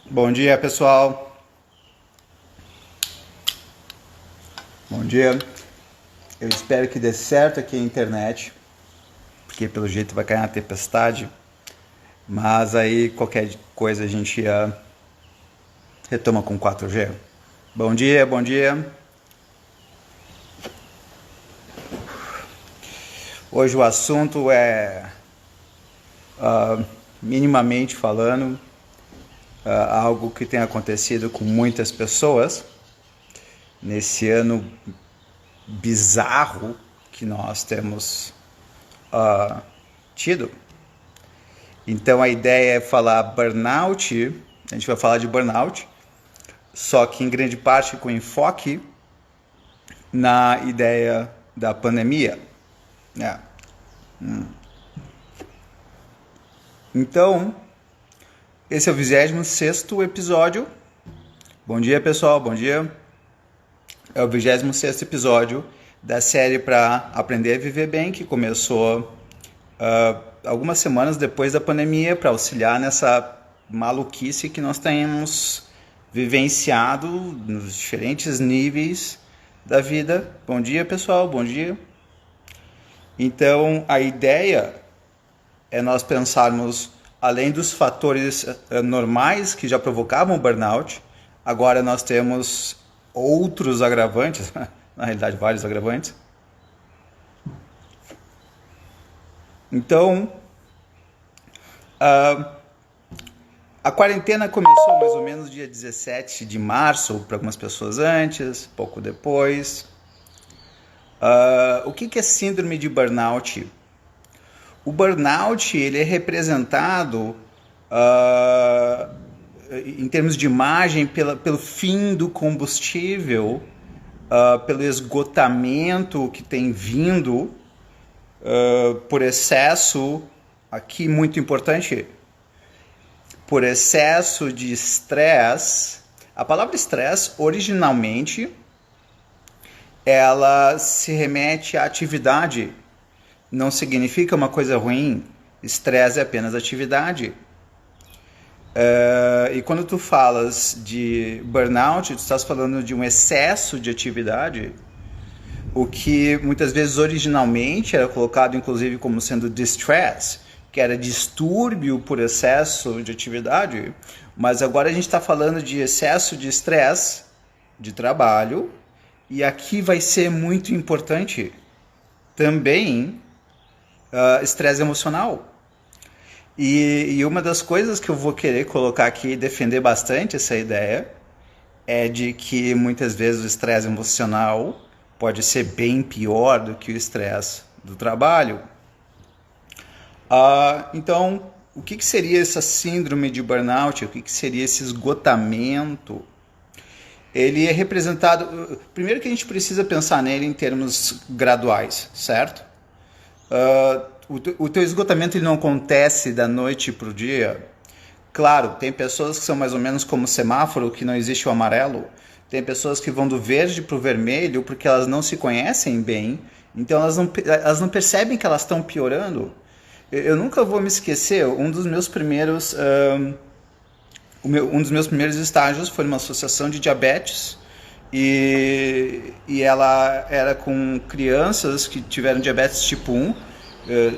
Bom dia, pessoal. Bom dia. Eu espero que dê certo aqui a internet, porque pelo jeito vai cair uma tempestade. Mas aí qualquer coisa a gente retoma com 4G. Bom dia, bom dia. Hoje o assunto é, minimamente falando, algo que tem acontecido com muitas pessoas nesse ano bizarro que nós temos tido. Então a ideia é falar burnout, a gente vai falar de burnout, só que em grande parte com enfoque na ideia da pandemia. Então, esse é o 26º episódio. Bom dia, pessoal, bom dia. É o 26º episódio da série para aprender a viver bem, que começou algumas semanas depois da pandemia, para auxiliar nessa maluquice que nós temos vivenciado nos diferentes níveis da vida. Bom dia, pessoal, bom dia. Então, a ideia é nós pensarmos, além dos fatores normais que já provocavam o burnout, agora nós temos outros agravantes, na realidade vários agravantes. Então, a quarentena começou mais ou menos dia 17 de março, para algumas pessoas antes, pouco depois. O que é síndrome de burnout? O burnout ele é representado em termos de imagem pelo fim do combustível, pelo esgotamento que tem vindo por excesso, aqui muito importante, por excesso de estresse. A palavra estresse, originalmente, ela se remete à atividade. Não significa uma coisa ruim. Estresse é apenas atividade. E quando tu falas de burnout, tu estás falando de um excesso de atividade, o que muitas vezes originalmente era colocado inclusive como sendo distress, que era distúrbio por excesso de atividade, mas agora a gente está falando de excesso de estresse, de trabalho, e aqui vai ser muito importante também estresse emocional. E uma das coisas que eu vou querer colocar aqui e defender bastante essa ideia é de que muitas vezes o estresse emocional pode ser bem pior do que o estresse do trabalho. Então, o que seria essa síndrome de burnout? O que seria esse esgotamento? Ele é representado... Primeiro que a gente precisa pensar nele em termos graduais, certo? O teu esgotamento ele não acontece da noite para o dia. Claro, tem pessoas que são mais ou menos como semáforo, que não existe o amarelo. Tem pessoas que vão do verde para o vermelho porque elas não se conhecem bem. Então elas não percebem que elas estão piorando. Eu nunca vou me esquecer, um dos meus primeiros estágios foi numa associação de diabetes. E ela era com crianças que tiveram diabetes tipo 1,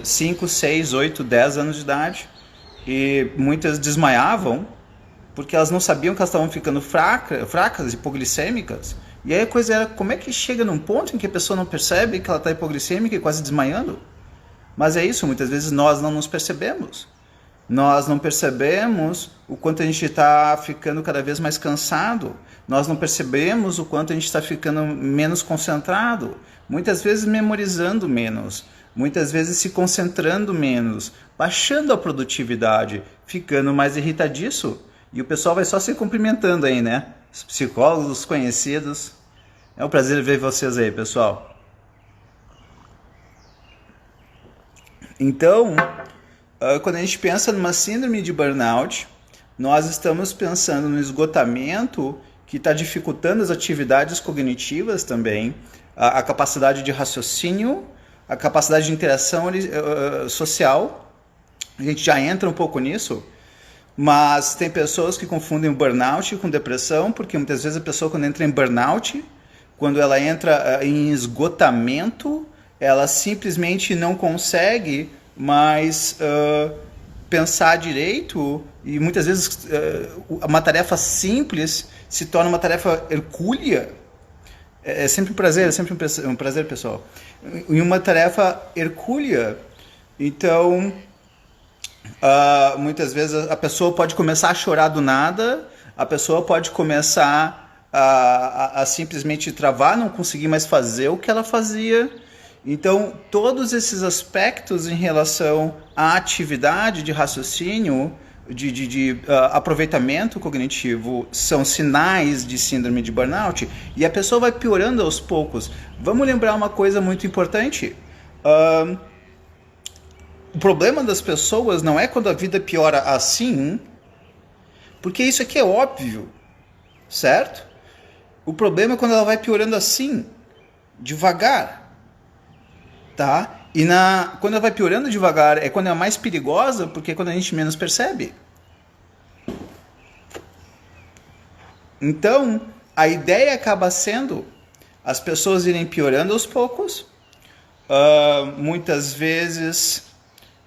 5, 6, 8, 10 anos de idade, e muitas desmaiavam porque elas não sabiam que elas estavam ficando fracas, hipoglicêmicas. E aí a coisa era, como é que chega num ponto em que a pessoa não percebe que ela está hipoglicêmica e quase desmaiando? Mas é isso, muitas vezes nós não nos percebemos. Nós não percebemos o quanto a gente está ficando cada vez mais cansado. Nós não percebemos o quanto a gente está ficando menos concentrado. Muitas vezes memorizando menos. Muitas vezes se concentrando menos. Baixando a produtividade. Ficando mais irritadiço. E o pessoal vai só se cumprimentando aí, né? Os psicólogos, os conhecidos. É um prazer ver vocês aí, pessoal. Então, quando a gente pensa numa síndrome de burnout, nós estamos pensando no esgotamento que está dificultando as atividades cognitivas também, a capacidade de raciocínio, a capacidade de interação social. A gente já entra um pouco nisso, mas tem pessoas que confundem o burnout com depressão, porque muitas vezes a pessoa, quando entra em burnout, quando ela entra em esgotamento, ela simplesmente não consegue mais pensar direito, e muitas vezes uma tarefa simples se torna uma tarefa hercúlea. É sempre um prazer, pessoal. Em uma tarefa hercúlea. Então, muitas vezes a pessoa pode começar a chorar do nada, a pessoa pode começar a simplesmente travar, não conseguir mais fazer o que ela fazia. Então, todos esses aspectos em relação à atividade de raciocínio, de aproveitamento cognitivo, são sinais de síndrome de burnout, e a pessoa vai piorando aos poucos. Vamos lembrar uma coisa muito importante. O problema das pessoas não é quando a vida piora assim, porque isso aqui é óbvio, certo? O problema é quando ela vai piorando assim, devagar. Tá? E quando ela vai piorando devagar é quando é a mais perigosa, porque é quando a gente menos percebe. Então, a ideia acaba sendo as pessoas irem piorando aos poucos. Muitas vezes,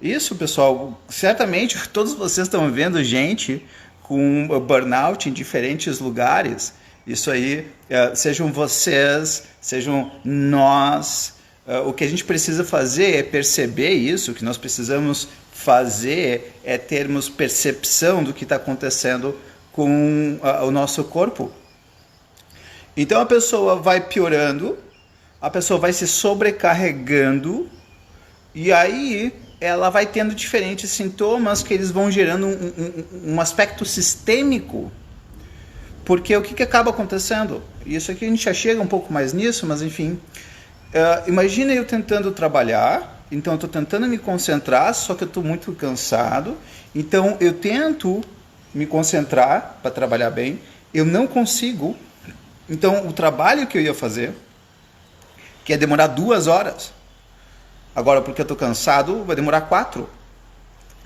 isso, pessoal, certamente todos vocês estão vendo gente com burnout em diferentes lugares. Isso aí, sejam vocês, sejam nós. O que a gente precisa fazer é perceber isso, o que nós precisamos fazer é termos percepção do que está acontecendo com o nosso corpo. Então a pessoa vai piorando, a pessoa vai se sobrecarregando, e aí ela vai tendo diferentes sintomas que eles vão gerando um aspecto sistêmico. Porque o que acaba acontecendo? Isso aqui a gente já chega um pouco mais nisso, mas enfim... imagina eu tentando trabalhar, então eu estou tentando me concentrar, só que eu estou muito cansado, então eu tento me concentrar para trabalhar bem, eu não consigo, então o trabalho que eu ia fazer, que ia demorar 2 horas, agora porque eu estou cansado, vai demorar 4,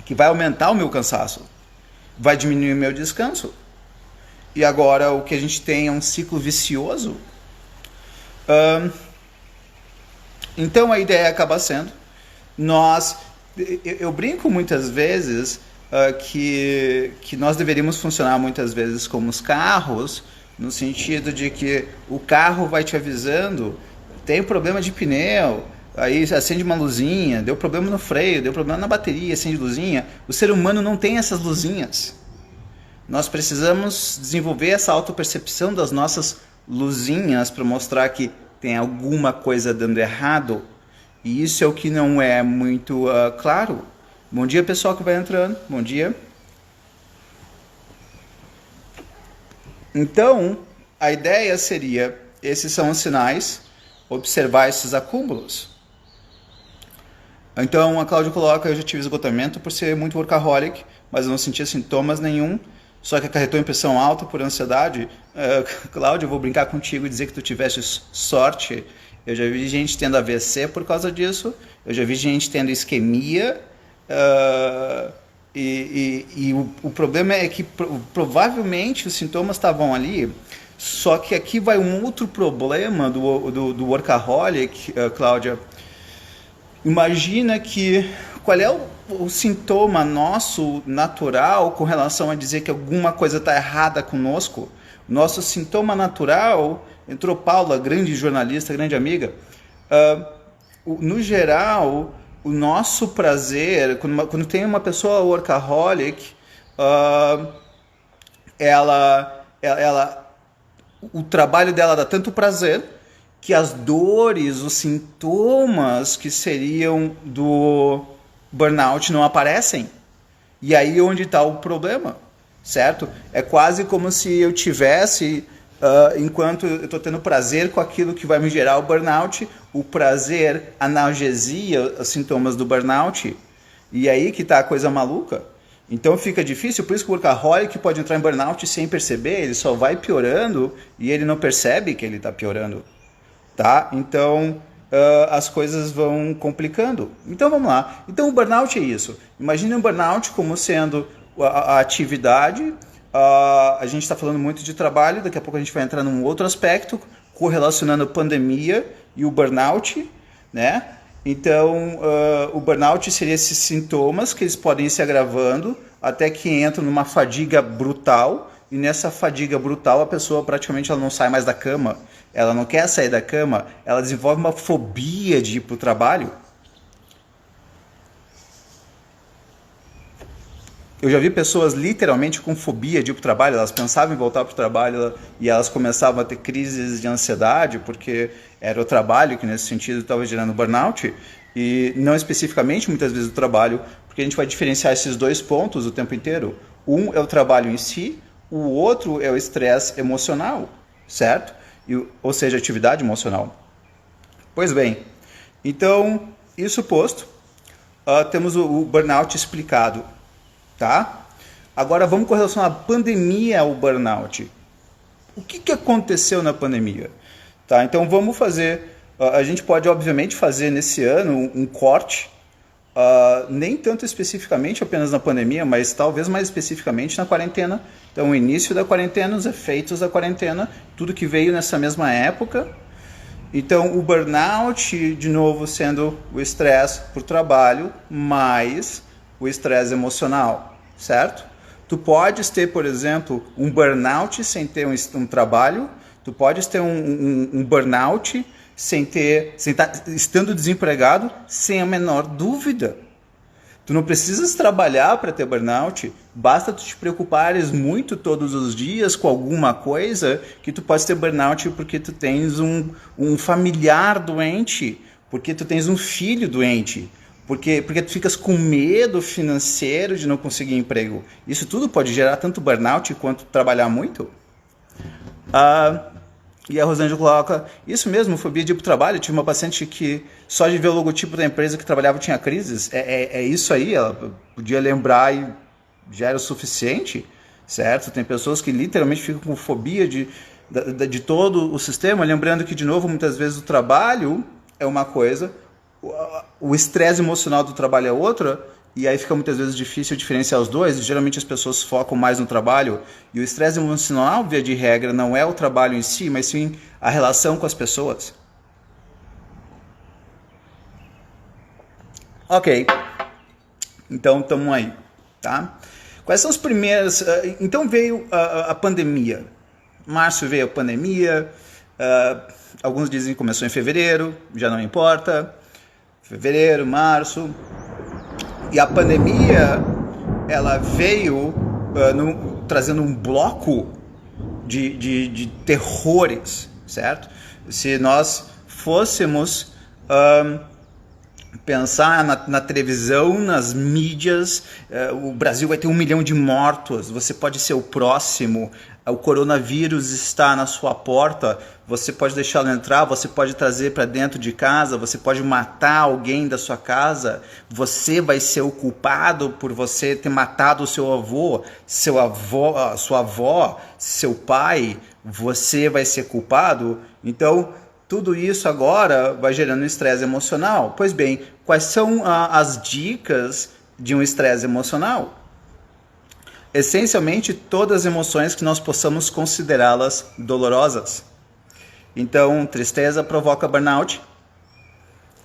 que vai aumentar o meu cansaço, vai diminuir o meu descanso, e agora o que a gente tem é um ciclo vicioso. Então a ideia acaba sendo, eu brinco muitas vezes que nós deveríamos funcionar muitas vezes como os carros, no sentido de que o carro vai te avisando, tem problema de pneu, aí acende uma luzinha, deu problema no freio, deu problema na bateria, acende luzinha. O ser humano não tem essas luzinhas. Nós precisamos desenvolver essa autopercepção das nossas luzinhas para mostrar que tem alguma coisa dando errado, e isso é o que não é muito claro. Bom dia, pessoal que vai entrando, bom dia. Então, a ideia seria, esses são os sinais, observar esses acúmulos. Então, a Cláudia coloca, eu já tive esgotamento por ser muito workaholic, mas eu não sentia sintomas nenhum, só que acarretou impressão alta por ansiedade. Cláudia, eu vou brincar contigo e dizer que tu tiveste sorte. Eu já vi gente tendo AVC por causa disso. Eu já vi gente tendo isquemia. O problema é que provavelmente os sintomas estavam ali. Só que aqui vai um outro problema do workaholic, Cláudia. Imagina que... Qual é o sintoma nosso natural com relação a dizer que alguma coisa está errada conosco? Nosso sintoma natural, entrou Paula, grande jornalista, grande amiga, no geral, o nosso prazer, quando tem uma pessoa workaholic, o trabalho dela dá tanto prazer que as dores, os sintomas que seriam do burnout não aparecem. E aí onde está o problema, certo? É quase como se eu tivesse enquanto eu estou tendo prazer com aquilo que vai me gerar o burnout, o prazer analgesia os sintomas do burnout, e aí que está a coisa maluca. Então fica difícil, por isso que o workaholic pode entrar em burnout sem perceber, ele só vai piorando e ele não percebe que ele está piorando. Tá? Então as coisas vão complicando. Então vamos lá. Então o burnout é isso. Imagine um burnout como sendo a atividade. A gente está falando muito de trabalho, daqui a pouco a gente vai entrar num outro aspecto, correlacionando a pandemia e o burnout, né? Então, o burnout seria esses sintomas que eles podem ir se agravando até que entram numa fadiga brutal, e nessa fadiga brutal a pessoa praticamente ela não sai mais da cama, ela não quer sair da cama, ela desenvolve uma fobia de ir para o trabalho. Eu já vi pessoas literalmente com fobia de ir para o trabalho, elas pensavam em voltar para o trabalho e elas começavam a ter crises de ansiedade, porque era o trabalho que nesse sentido estava gerando burnout, e não especificamente muitas vezes o trabalho, porque a gente vai diferenciar esses dois pontos o tempo inteiro. Um é o trabalho em si, o outro é o estresse emocional, certo? Ou seja, atividade emocional. Pois bem, então, isso posto, temos o burnout explicado. Tá? Agora vamos correlacionar a pandemia ao burnout. O que aconteceu na pandemia? Tá? Então vamos fazer, a gente pode obviamente fazer nesse ano um corte, nem tanto especificamente apenas na pandemia, mas talvez mais especificamente na quarentena. Então o início da quarentena, os efeitos da quarentena, tudo que veio nessa mesma época. Então o burnout, de novo, sendo o estresse por trabalho, mais o estresse emocional, certo? Tu podes ter, por exemplo, um burnout sem ter um trabalho, tu podes ter um burnout sem estando desempregado, sem a menor dúvida. Tu não precisas trabalhar para ter burnout, basta tu te preocupares muito todos os dias com alguma coisa que tu pode ter burnout porque tu tens um familiar doente, porque tu tens um filho doente, porque tu ficas com medo financeiro de não conseguir emprego. Isso tudo pode gerar tanto burnout quanto trabalhar muito. E a Rosângela coloca, isso mesmo, fobia de ir para o trabalho. Eu tive uma paciente que só de ver o logotipo da empresa que trabalhava tinha crises. É isso aí, ela podia lembrar e já era o suficiente, certo? Tem pessoas que literalmente ficam com fobia de todo o sistema, lembrando que, de novo, muitas vezes o trabalho é uma coisa, o estresse emocional do trabalho é outra, e aí fica muitas vezes difícil diferenciar os dois. Geralmente as pessoas focam mais no trabalho, e o estresse emocional, via de regra, não é o trabalho em si, mas sim a relação com as pessoas. Ok, então estamos aí, tá? Quais são os primeiros... Então veio a pandemia. Março veio a pandemia, alguns dizem que começou em fevereiro, já não importa. Fevereiro, março, e a pandemia ela veio trazendo um bloco de terrores, certo? Se nós fôssemos pensar na televisão, nas mídias, o Brasil vai ter 1 milhão de mortos, você pode ser o próximo, o coronavírus está na sua porta, você pode deixá-lo entrar, você pode trazer para dentro de casa, você pode matar alguém da sua casa, você vai ser o culpado por você ter matado o seu avô, sua avó, seu pai, você vai ser culpado. Então, tudo isso agora vai gerando estresse emocional. Pois bem, quais são as dicas de um estresse emocional? Essencialmente, todas as emoções que nós possamos considerá-las dolorosas. Então, tristeza provoca burnout,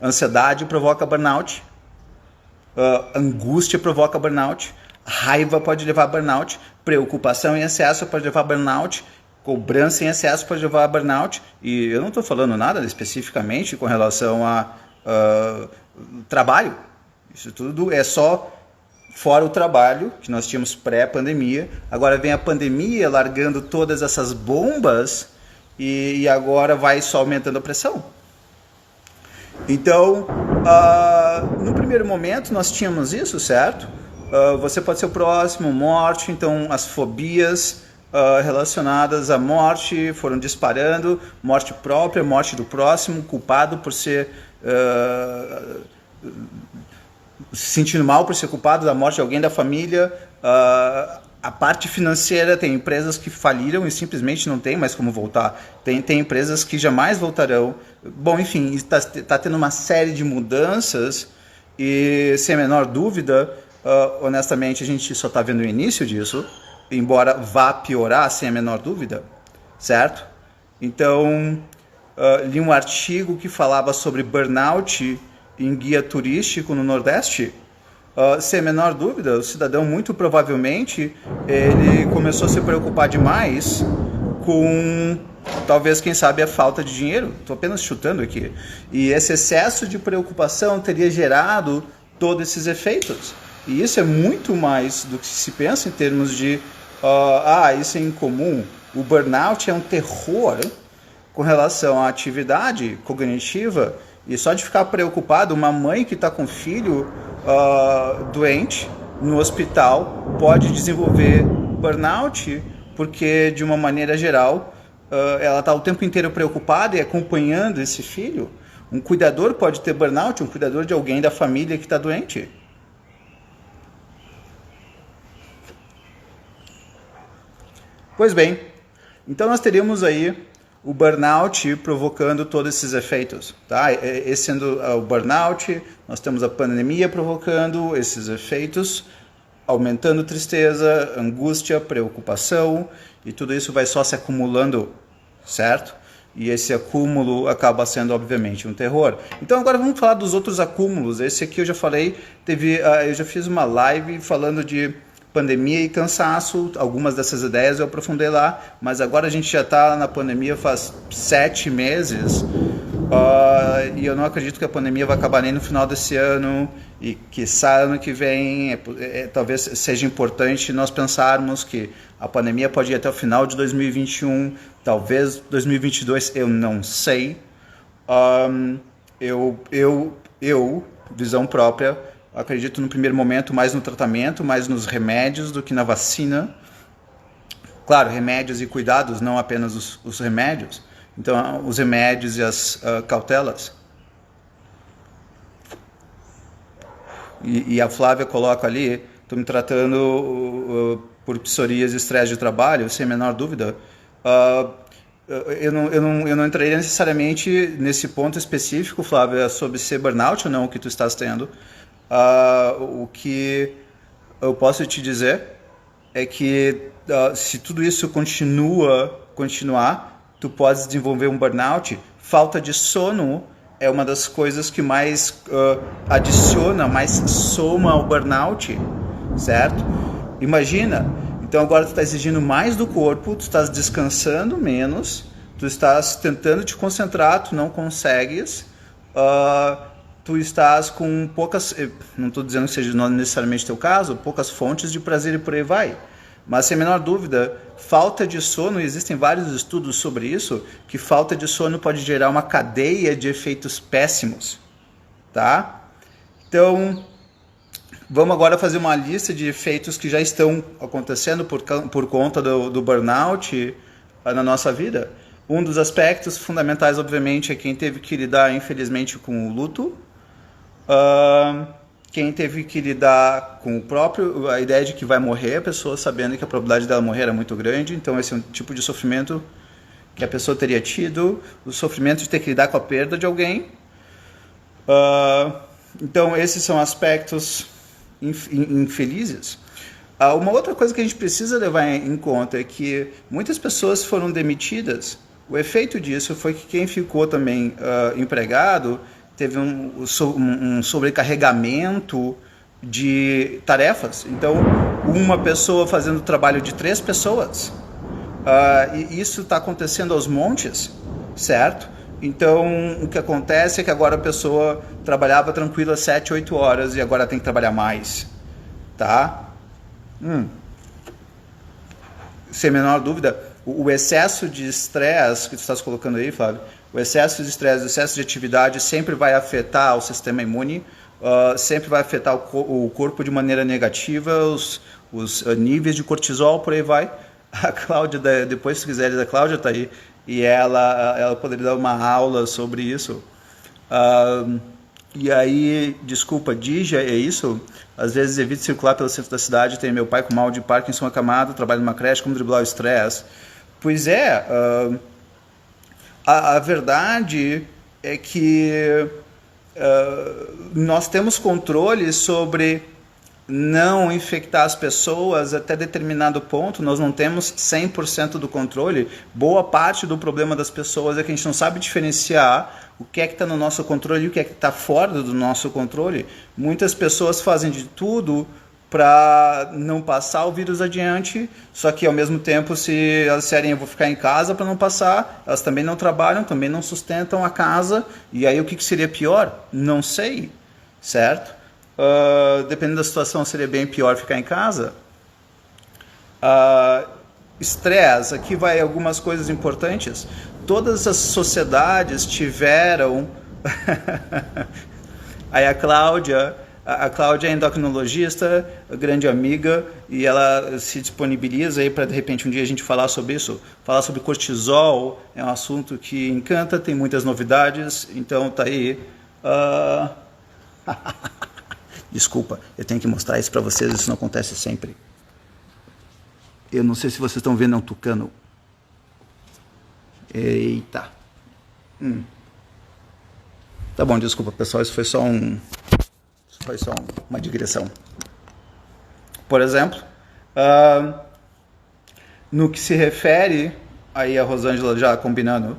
ansiedade provoca burnout, angústia provoca burnout, raiva pode levar a burnout, preocupação em excesso pode levar a burnout, cobrança em excesso pode levar a burnout, e eu não estou falando nada especificamente com relação a trabalho. Isso tudo é só fora o trabalho, que nós tínhamos pré-pandemia. Agora vem a pandemia largando todas essas bombas e agora vai só aumentando a pressão. Então, no primeiro momento nós tínhamos isso, certo? Você pode ser o próximo, morte, então as fobias, relacionadas à morte, foram disparando, morte própria, morte do próximo, culpado por ser se sentindo mal por ser culpado da morte de alguém da família. A parte financeira, tem empresas que faliram e simplesmente não tem mais como voltar. Tem empresas que jamais voltarão. Bom, enfim, está tendo uma série de mudanças e, sem a menor dúvida, honestamente, a gente só está vendo o início disso, embora vá piorar, sem a menor dúvida, certo? Então, li um artigo que falava sobre burnout em guia turístico no Nordeste. Sem a menor dúvida, o cidadão muito provavelmente ele começou a se preocupar demais com, talvez, quem sabe, a falta de dinheiro. Estou apenas chutando aqui. E esse excesso de preocupação teria gerado todos esses efeitos. E isso é muito mais do que se pensa em termos de isso é incomum. O burnout é um terror com relação à atividade cognitiva. E só de ficar preocupado, uma mãe que está com filho doente no hospital pode desenvolver burnout, porque, de uma maneira geral, ela está o tempo inteiro preocupada e acompanhando esse filho. Um cuidador pode ter burnout, um cuidador de alguém da família que está doente. Pois bem, então nós teríamos aí o burnout provocando todos esses efeitos, tá? Esse sendo o burnout, nós temos a pandemia provocando esses efeitos, aumentando tristeza, angústia, preocupação, e tudo isso vai só se acumulando, certo? E esse acúmulo acaba sendo, obviamente, um terror. Então agora vamos falar dos outros acúmulos. Esse aqui eu já falei, eu já fiz uma live falando de pandemia e cansaço, algumas dessas ideias eu aprofundei lá, mas agora a gente já está na pandemia faz 7 meses, e eu não acredito que a pandemia vai acabar nem no final desse ano, e quiçá ano que vem, talvez seja importante nós pensarmos que a pandemia pode ir até o final de 2021, talvez 2022, eu não sei. Visão própria, acredito no primeiro momento mais no tratamento, mais nos remédios do que na vacina. Claro, remédios e cuidados, não apenas os remédios. Então, os remédios e as cautelas. E a Flávia coloca ali, estou me tratando por psoríase e estresse de trabalho, sem a menor dúvida. Eu não entraria necessariamente nesse ponto específico, Flávia, sobre ser burnout ou não o que tu estás tendo. O que eu posso te dizer é que se tudo isso continuar, tu podes desenvolver um burnout. Falta de sono é uma das coisas que mais adiciona, mais soma ao burnout, certo? Imagina, então agora tu está exigindo mais do corpo, tu estás descansando menos, tu estás tentando te concentrar, tu não consegues, tu estás com poucas, não estou dizendo que seja não necessariamente teu caso, poucas fontes de prazer e por aí vai. Mas, sem a menor dúvida, falta de sono, existem vários estudos sobre isso, que falta de sono pode gerar uma cadeia de efeitos péssimos, tá? Então, vamos agora fazer uma lista de efeitos que já estão acontecendo por conta do burnout na nossa vida. Um dos aspectos fundamentais, obviamente, é quem teve que lidar, infelizmente, com o luto. Quem teve que lidar com a ideia de que vai morrer, a pessoa sabendo que a probabilidade dela morrer era muito grande, então esse é um tipo de sofrimento que a pessoa teria tido, o sofrimento de ter que lidar com a perda de alguém. Então esses são aspectos infelizes. Uma outra coisa que a gente precisa levar em conta é que muitas pessoas foram demitidas. O efeito disso foi que quem ficou também empregado teve um sobrecarregamento de tarefas. Então, uma pessoa fazendo o trabalho de 3 pessoas. E isso está acontecendo aos montes, certo? Então, o que acontece é que agora a pessoa trabalhava tranquila 7, 8 horas e agora tem que trabalhar mais, tá? Sem a menor dúvida, o excesso de estresse que tu estás colocando aí, Flávio, o excesso de estresse, o excesso de atividade sempre vai afetar o sistema imune, sempre vai afetar o corpo de maneira negativa, os níveis de cortisol, por aí vai. A Cláudia, depois se quiser, a Cláudia está aí, e ela poderia dar uma aula sobre isso. E aí, desculpa, Dija, é isso? Às vezes evito circular pelo centro da cidade, tenho meu pai com mal de Parkinson acamado, trabalho numa creche, como driblar o estresse. Pois é, a verdade é que nós temos controle sobre não infectar as pessoas até determinado ponto. Nós não temos 100% do controle. Boa parte do problema das pessoas é que a gente não sabe diferenciar o que é que está no nosso controle e o que é que está fora do nosso controle. Muitas pessoas fazem de tudo para não passar o vírus adiante, só que ao mesmo tempo, se elas disserem eu vou ficar em casa para não passar, elas também não trabalham, também não sustentam a casa, e aí o que seria pior? Não sei, certo? Dependendo da situação, seria bem pior ficar em casa. Estresse, aqui vai algumas coisas importantes. Todas as sociedades tiveram... Aí a Cláudia é endocrinologista, grande amiga, e ela se disponibiliza aí para de repente um dia a gente falar sobre isso. Falar sobre cortisol é um assunto que encanta, tem muitas novidades, então tá aí. Desculpa, eu tenho que mostrar isso para vocês, isso não acontece sempre. Eu não sei se vocês estão vendo, é um tucano. Eita. Tá bom, desculpa pessoal, isso foi só uma digressão. Por exemplo, no que se refere, aí a Rosângela já combinando,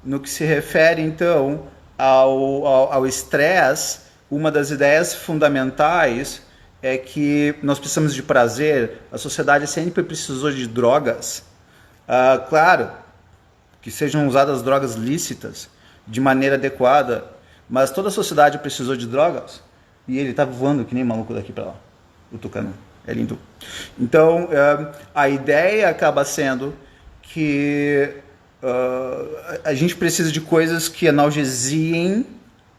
no que se refere então ao estresse, uma das ideias fundamentais é que nós precisamos de prazer. A sociedade sempre precisou de drogas. Claro, que sejam usadas drogas lícitas, de maneira adequada, mas toda a sociedade precisou de drogas. E ele está voando que nem maluco daqui para lá, o tucano. É lindo. Então, a ideia acaba sendo que a gente precisa de coisas que analgesiem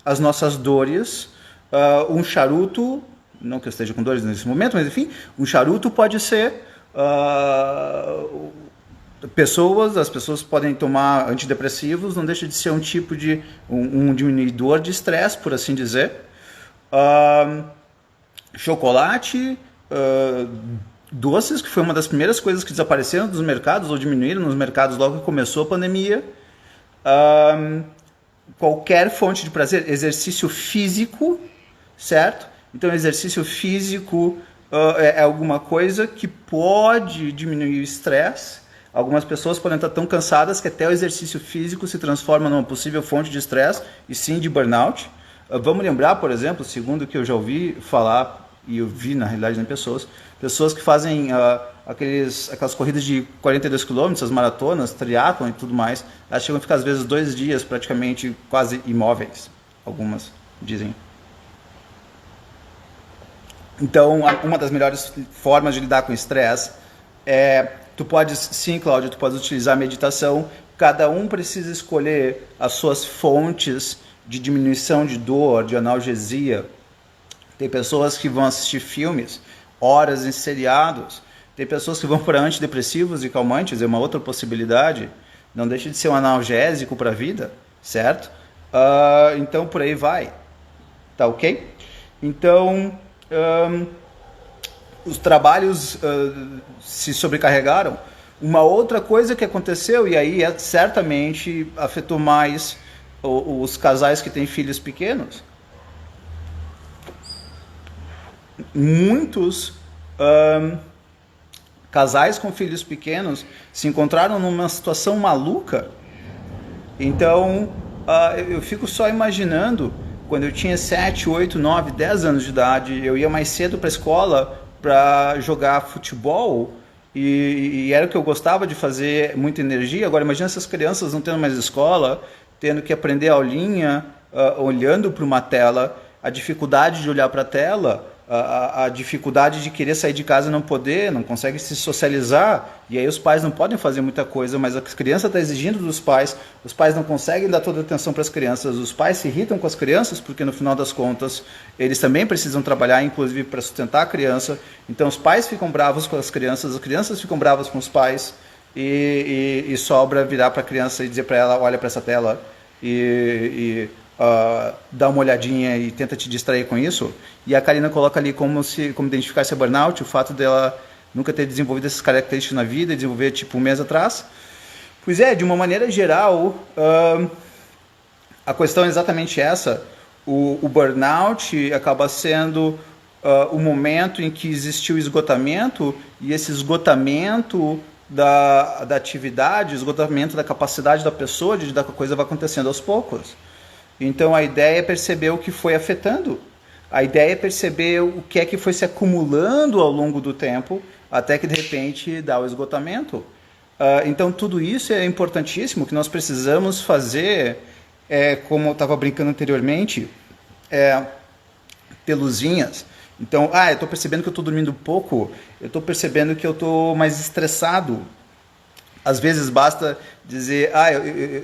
as nossas dores. Um charuto, não que eu esteja com dores nesse momento, mas enfim, um charuto pode ser... as pessoas podem tomar antidepressivos, não deixa de ser um tipo de um diminuidor de estresse, por assim dizer. Chocolate, doces, que foi uma das primeiras coisas que desapareceram dos mercados ou diminuíram nos mercados logo que começou a pandemia. Qualquer fonte de prazer, exercício físico, certo? Então exercício físico é alguma coisa que pode diminuir o estresse. Algumas pessoas podem estar tão cansadas que até o exercício físico se transforma numa possível fonte de estresse e sim de burnout. Vamos lembrar, por exemplo, segundo o que eu já ouvi falar, e eu vi na realidade em pessoas que fazem aquelas corridas de 42 km, as maratonas, triatlon e tudo mais, elas chegam a ficar às vezes 2 dias praticamente quase imóveis, algumas dizem. Então, uma das melhores formas de lidar com estresse é... Tu podes, sim, Cláudia, tu podes utilizar a meditação. Cada um precisa escolher as suas fontes de diminuição de dor, de analgesia. Tem pessoas que vão assistir filmes, horas em seriados. Tem pessoas que vão para antidepressivos e calmantes, é uma outra possibilidade. Não deixa de ser um analgésico para a vida, certo? Então, por aí vai. Tá ok? Então... os trabalhos se sobrecarregaram. Uma outra coisa que aconteceu, e aí certamente afetou mais os casais que têm filhos pequenos. Muitos casais com filhos pequenos se encontraram numa situação maluca. Então, eu fico só imaginando, quando eu tinha 7, 8, 9, 10 anos de idade, eu ia mais cedo para a escola para jogar futebol e era o que eu gostava de fazer, muita energia. Agora imagina essas crianças não tendo mais escola, tendo que aprender a aulinha, olhando para uma tela, a dificuldade de olhar para a tela, a dificuldade de querer sair de casa e não poder, não consegue se socializar, e aí os pais não podem fazer muita coisa, mas a criança está exigindo dos pais, os pais não conseguem dar toda a atenção para as crianças, os pais se irritam com as crianças, porque no final das contas eles também precisam trabalhar, inclusive para sustentar a criança, então os pais ficam bravos com as crianças ficam bravas com os pais, e sobra virar para a criança e dizer para ela, olha para essa tela, dá uma olhadinha e tenta te distrair com isso. E a Karina coloca ali como identificar esse burnout, o fato dela nunca ter desenvolvido essas características na vida, e desenvolver tipo um mês atrás. Pois é, de uma maneira geral, a questão é exatamente essa. O burnout acaba sendo o momento em que existiu esgotamento, e esse esgotamento da atividade, esgotamento da capacidade da pessoa de lidar com a coisa vai acontecendo aos poucos. Então a ideia é perceber o que foi afetando. A ideia é perceber o que é que foi se acumulando ao longo do tempo, até que de repente dá o esgotamento. Então tudo isso é importantíssimo, que nós precisamos fazer, como eu estava brincando anteriormente, ter luzinhas. Então, eu estou percebendo que eu estou dormindo pouco, eu estou percebendo que eu estou mais estressado. Às vezes basta dizer,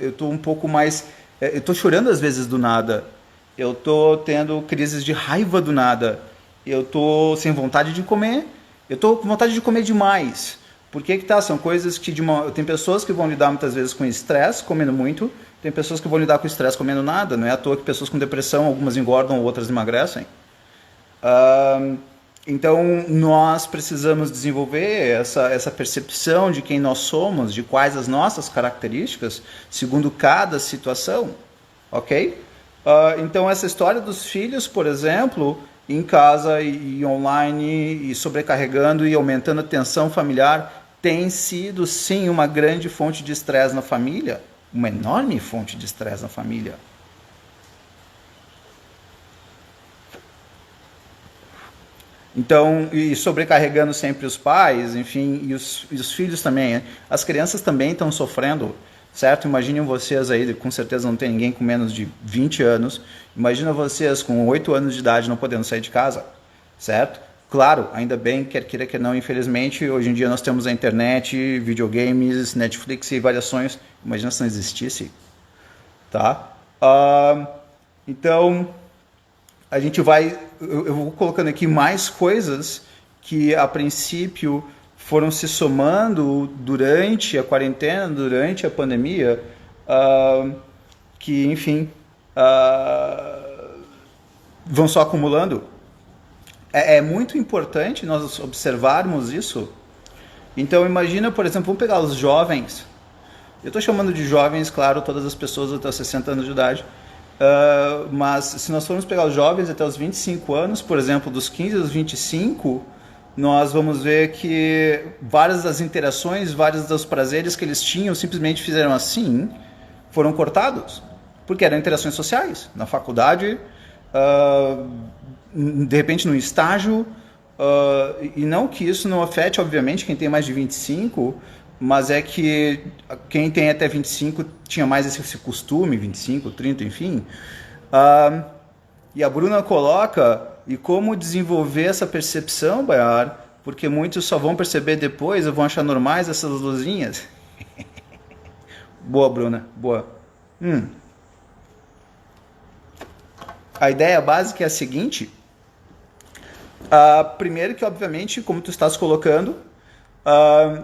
eu estou um pouco mais... Eu estou chorando às vezes do nada, eu estou tendo crises de raiva do nada, eu estou sem vontade de comer, eu estou com vontade de comer demais. Por que tá? São coisas que tem pessoas que vão lidar muitas vezes com estresse, comendo muito, tem pessoas que vão lidar com estresse comendo nada. Não é à toa que pessoas com depressão, algumas engordam, outras emagrecem. Então nós precisamos desenvolver essa percepção de quem nós somos, de quais as nossas características, segundo cada situação, ok? Então essa história dos filhos, por exemplo, em casa e online, e sobrecarregando e aumentando a tensão familiar, tem sido sim uma grande fonte de estresse na família, uma enorme fonte de estresse na família. Então, e sobrecarregando sempre os pais, enfim, e os filhos também, né? As crianças também estão sofrendo, certo? Imaginem vocês aí, com certeza não tem ninguém com menos de 20 anos, imagina vocês com 8 anos de idade não podendo sair de casa, certo? Claro, ainda bem, quer queira que não, infelizmente, hoje em dia nós temos a internet, videogames, Netflix e variações, imagina se não existisse, tá? Então... a gente vai, eu vou colocando aqui mais coisas que a princípio foram se somando durante a quarentena, durante a pandemia, que enfim, vão só acumulando. É muito importante nós observarmos isso. Então imagina, por exemplo, vamos pegar os jovens. Eu estou chamando de jovens, claro, todas as pessoas até 60 anos de idade. Mas se nós formos pegar os jovens até os 25 anos, por exemplo, dos 15 aos 25, nós vamos ver que várias das interações, vários dos prazeres que eles tinham, simplesmente fizeram assim, foram cortados, porque eram interações sociais, na faculdade, de repente no estágio, e não que isso não afete, obviamente, quem tem mais de 25, mas é que quem tem até 25 tinha mais esse costume, 25, 30, enfim. E a Bruna coloca, e como desenvolver essa percepção, Bayar, porque muitos só vão perceber depois, ou vão achar normais essas luzinhas. Boa, Bruna, boa. A ideia básica é a seguinte. Primeiro que, obviamente, como tu estás colocando,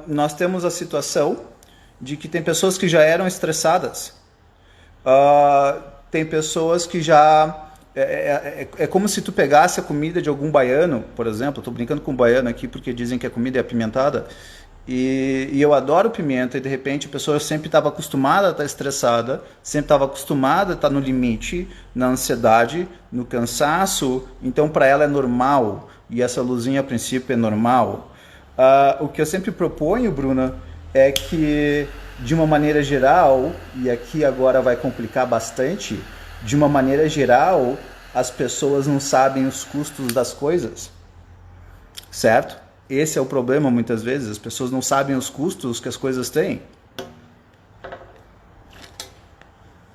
nós temos a situação de que tem pessoas que já eram estressadas, tem pessoas que já... É como se tu pegasse a comida de algum baiano, por exemplo. Estou brincando com o baiano aqui porque dizem que a comida é apimentada, e eu adoro pimenta, e de repente a pessoa sempre estava acostumada a estar estressada, sempre estava acostumada a estar no limite, na ansiedade, no cansaço, então para ela é normal, e essa luzinha a princípio é normal. O que eu sempre proponho, Bruna, é que, de uma maneira geral, e aqui agora vai complicar bastante, de uma maneira geral, as pessoas não sabem os custos das coisas, certo? Esse é o problema muitas vezes, as pessoas não sabem os custos que as coisas têm.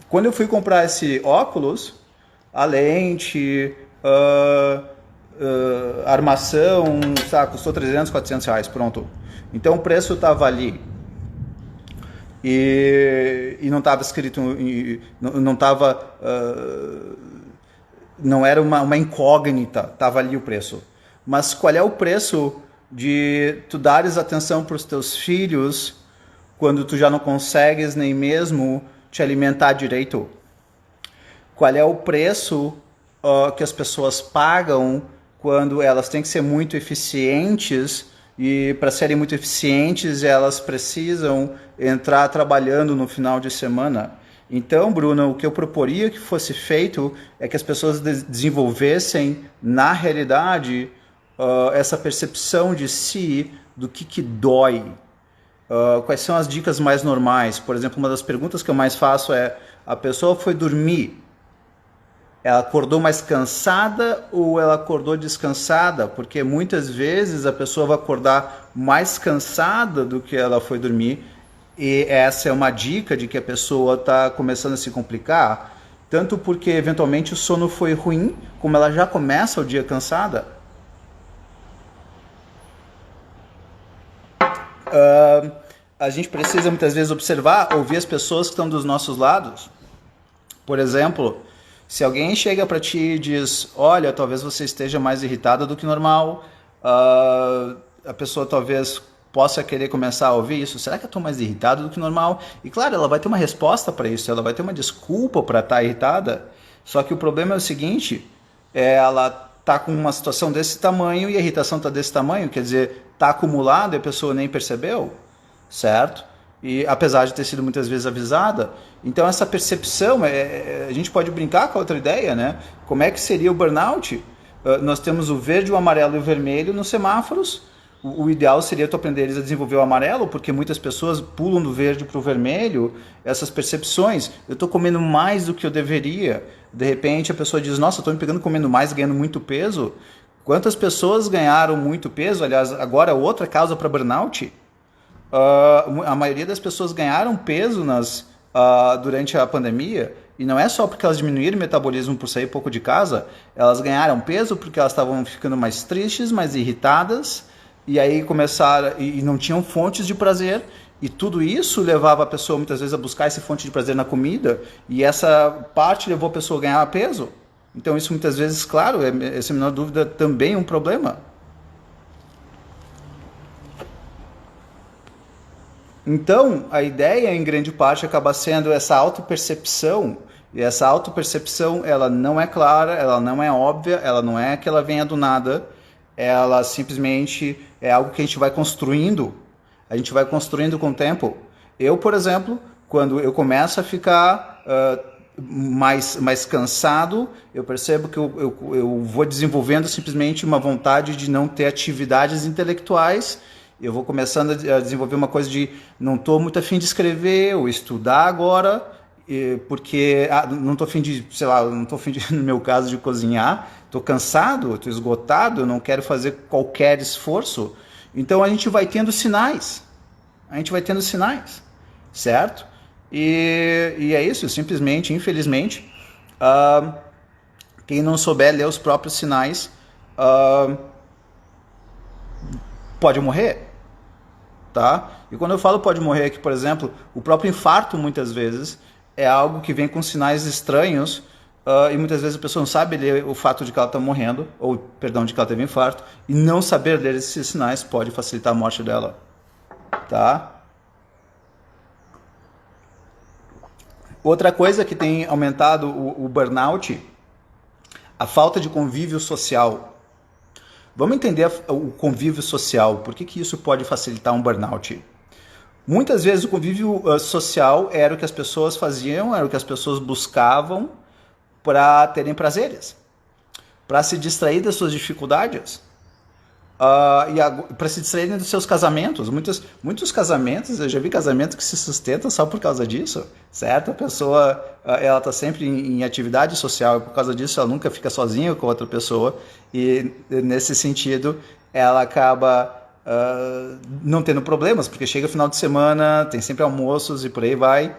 Quando eu fui comprar esse óculos, a lente, armação, custou 300, 400 reais, pronto. Então o preço estava ali. E não estava escrito, não estava, não era uma incógnita, estava ali o preço. Mas qual é o preço de tu dares atenção para os teus filhos quando tu já não consegues nem mesmo te alimentar direito? Qual é o preço que as pessoas pagam quando elas têm que ser muito eficientes e para serem muito eficientes elas precisam entrar trabalhando no final de semana? Então, Bruno, o que eu proporia que fosse feito é que as pessoas desenvolvessem na realidade essa percepção de si, do que dói. Quais são as dicas mais normais? Por exemplo, uma das perguntas que eu mais faço é: a pessoa foi dormir, ela acordou mais cansada ou ela acordou descansada? Porque muitas vezes a pessoa vai acordar mais cansada do que ela foi dormir, e essa é uma dica de que a pessoa está começando a se complicar, tanto porque eventualmente o sono foi ruim, como ela já começa o dia cansada. A gente precisa muitas vezes observar, ouvir as pessoas que estão dos nossos lados. Por exemplo, se alguém chega para ti e diz: olha, talvez você esteja mais irritada do que normal, a pessoa talvez possa querer começar a ouvir isso. Será que eu estou mais irritado do que normal? E claro, ela vai ter uma resposta para isso, ela vai ter uma desculpa para estar irritada. Só que o problema é o seguinte, ela está com uma situação desse tamanho e a irritação está desse tamanho, quer dizer, está acumulado e a pessoa nem percebeu, certo? E apesar de ter sido muitas vezes avisada. Então essa percepção, a gente pode brincar com a outra ideia, né? Como é que seria o burnout? Nós temos o verde, o amarelo e o vermelho nos semáforos. O ideal seria tu aprender eles a desenvolver o amarelo, porque muitas pessoas pulam do verde para o vermelho, essas percepções. Eu estou comendo mais do que eu deveria. De repente a pessoa diz: nossa, estou me pegando comendo mais e ganhando muito peso. Quantas pessoas ganharam muito peso? Aliás, agora outra causa para burnout. A maioria das pessoas ganharam peso durante a pandemia, e não é só porque elas diminuíram o metabolismo por sair pouco de casa, elas ganharam peso porque elas estavam ficando mais tristes, mais irritadas, e aí começaram, e não tinham fontes de prazer, e tudo isso levava a pessoa muitas vezes a buscar essa fonte de prazer na comida, e essa parte levou a pessoa a ganhar peso. Então isso muitas vezes, claro, sem a menor dúvida, também é um problema. Então, a ideia, em grande parte, acaba sendo essa autopercepção, e essa autopercepção, ela não é clara, ela não é óbvia, ela não é que ela venha do nada, ela simplesmente é algo que a gente vai construindo com o tempo. Eu, por exemplo, quando eu começo a ficar mais cansado, eu percebo que eu vou desenvolvendo simplesmente uma vontade de não ter atividades intelectuais. Eu vou começando a desenvolver uma coisa de não estou muito afim de escrever ou estudar agora, porque não estou afim de, sei lá, não estou afim de, no meu caso, de cozinhar, estou cansado, estou esgotado, eu não quero fazer qualquer esforço. Então a gente vai tendo sinais, certo? E é isso, simplesmente, infelizmente, quem não souber ler os próprios sinais pode morrer. Tá? E quando eu falo pode morrer aqui, por exemplo, o próprio infarto muitas vezes é algo que vem com sinais estranhos, e muitas vezes a pessoa não sabe ler o fato de que ela está morrendo, ou perdão, de que ela teve infarto, e não saber ler esses sinais pode facilitar a morte dela. Tá? Outra coisa que tem aumentado o burnout, a falta de convívio social. Vamos entender o convívio social. Por que isso pode facilitar um burnout? Muitas vezes o convívio social era o que as pessoas faziam, era o que as pessoas buscavam para terem prazeres, para se distrair das suas dificuldades, e para se distraírem dos seus casamentos. Muitos casamentos, eu já vi casamentos que se sustentam só por causa disso, certo? A pessoa ela está sempre em atividade social, e por causa disso ela nunca fica sozinha com outra pessoa, e nesse sentido ela acaba não tendo problemas, porque chega o final de semana, tem sempre almoços e por aí vai.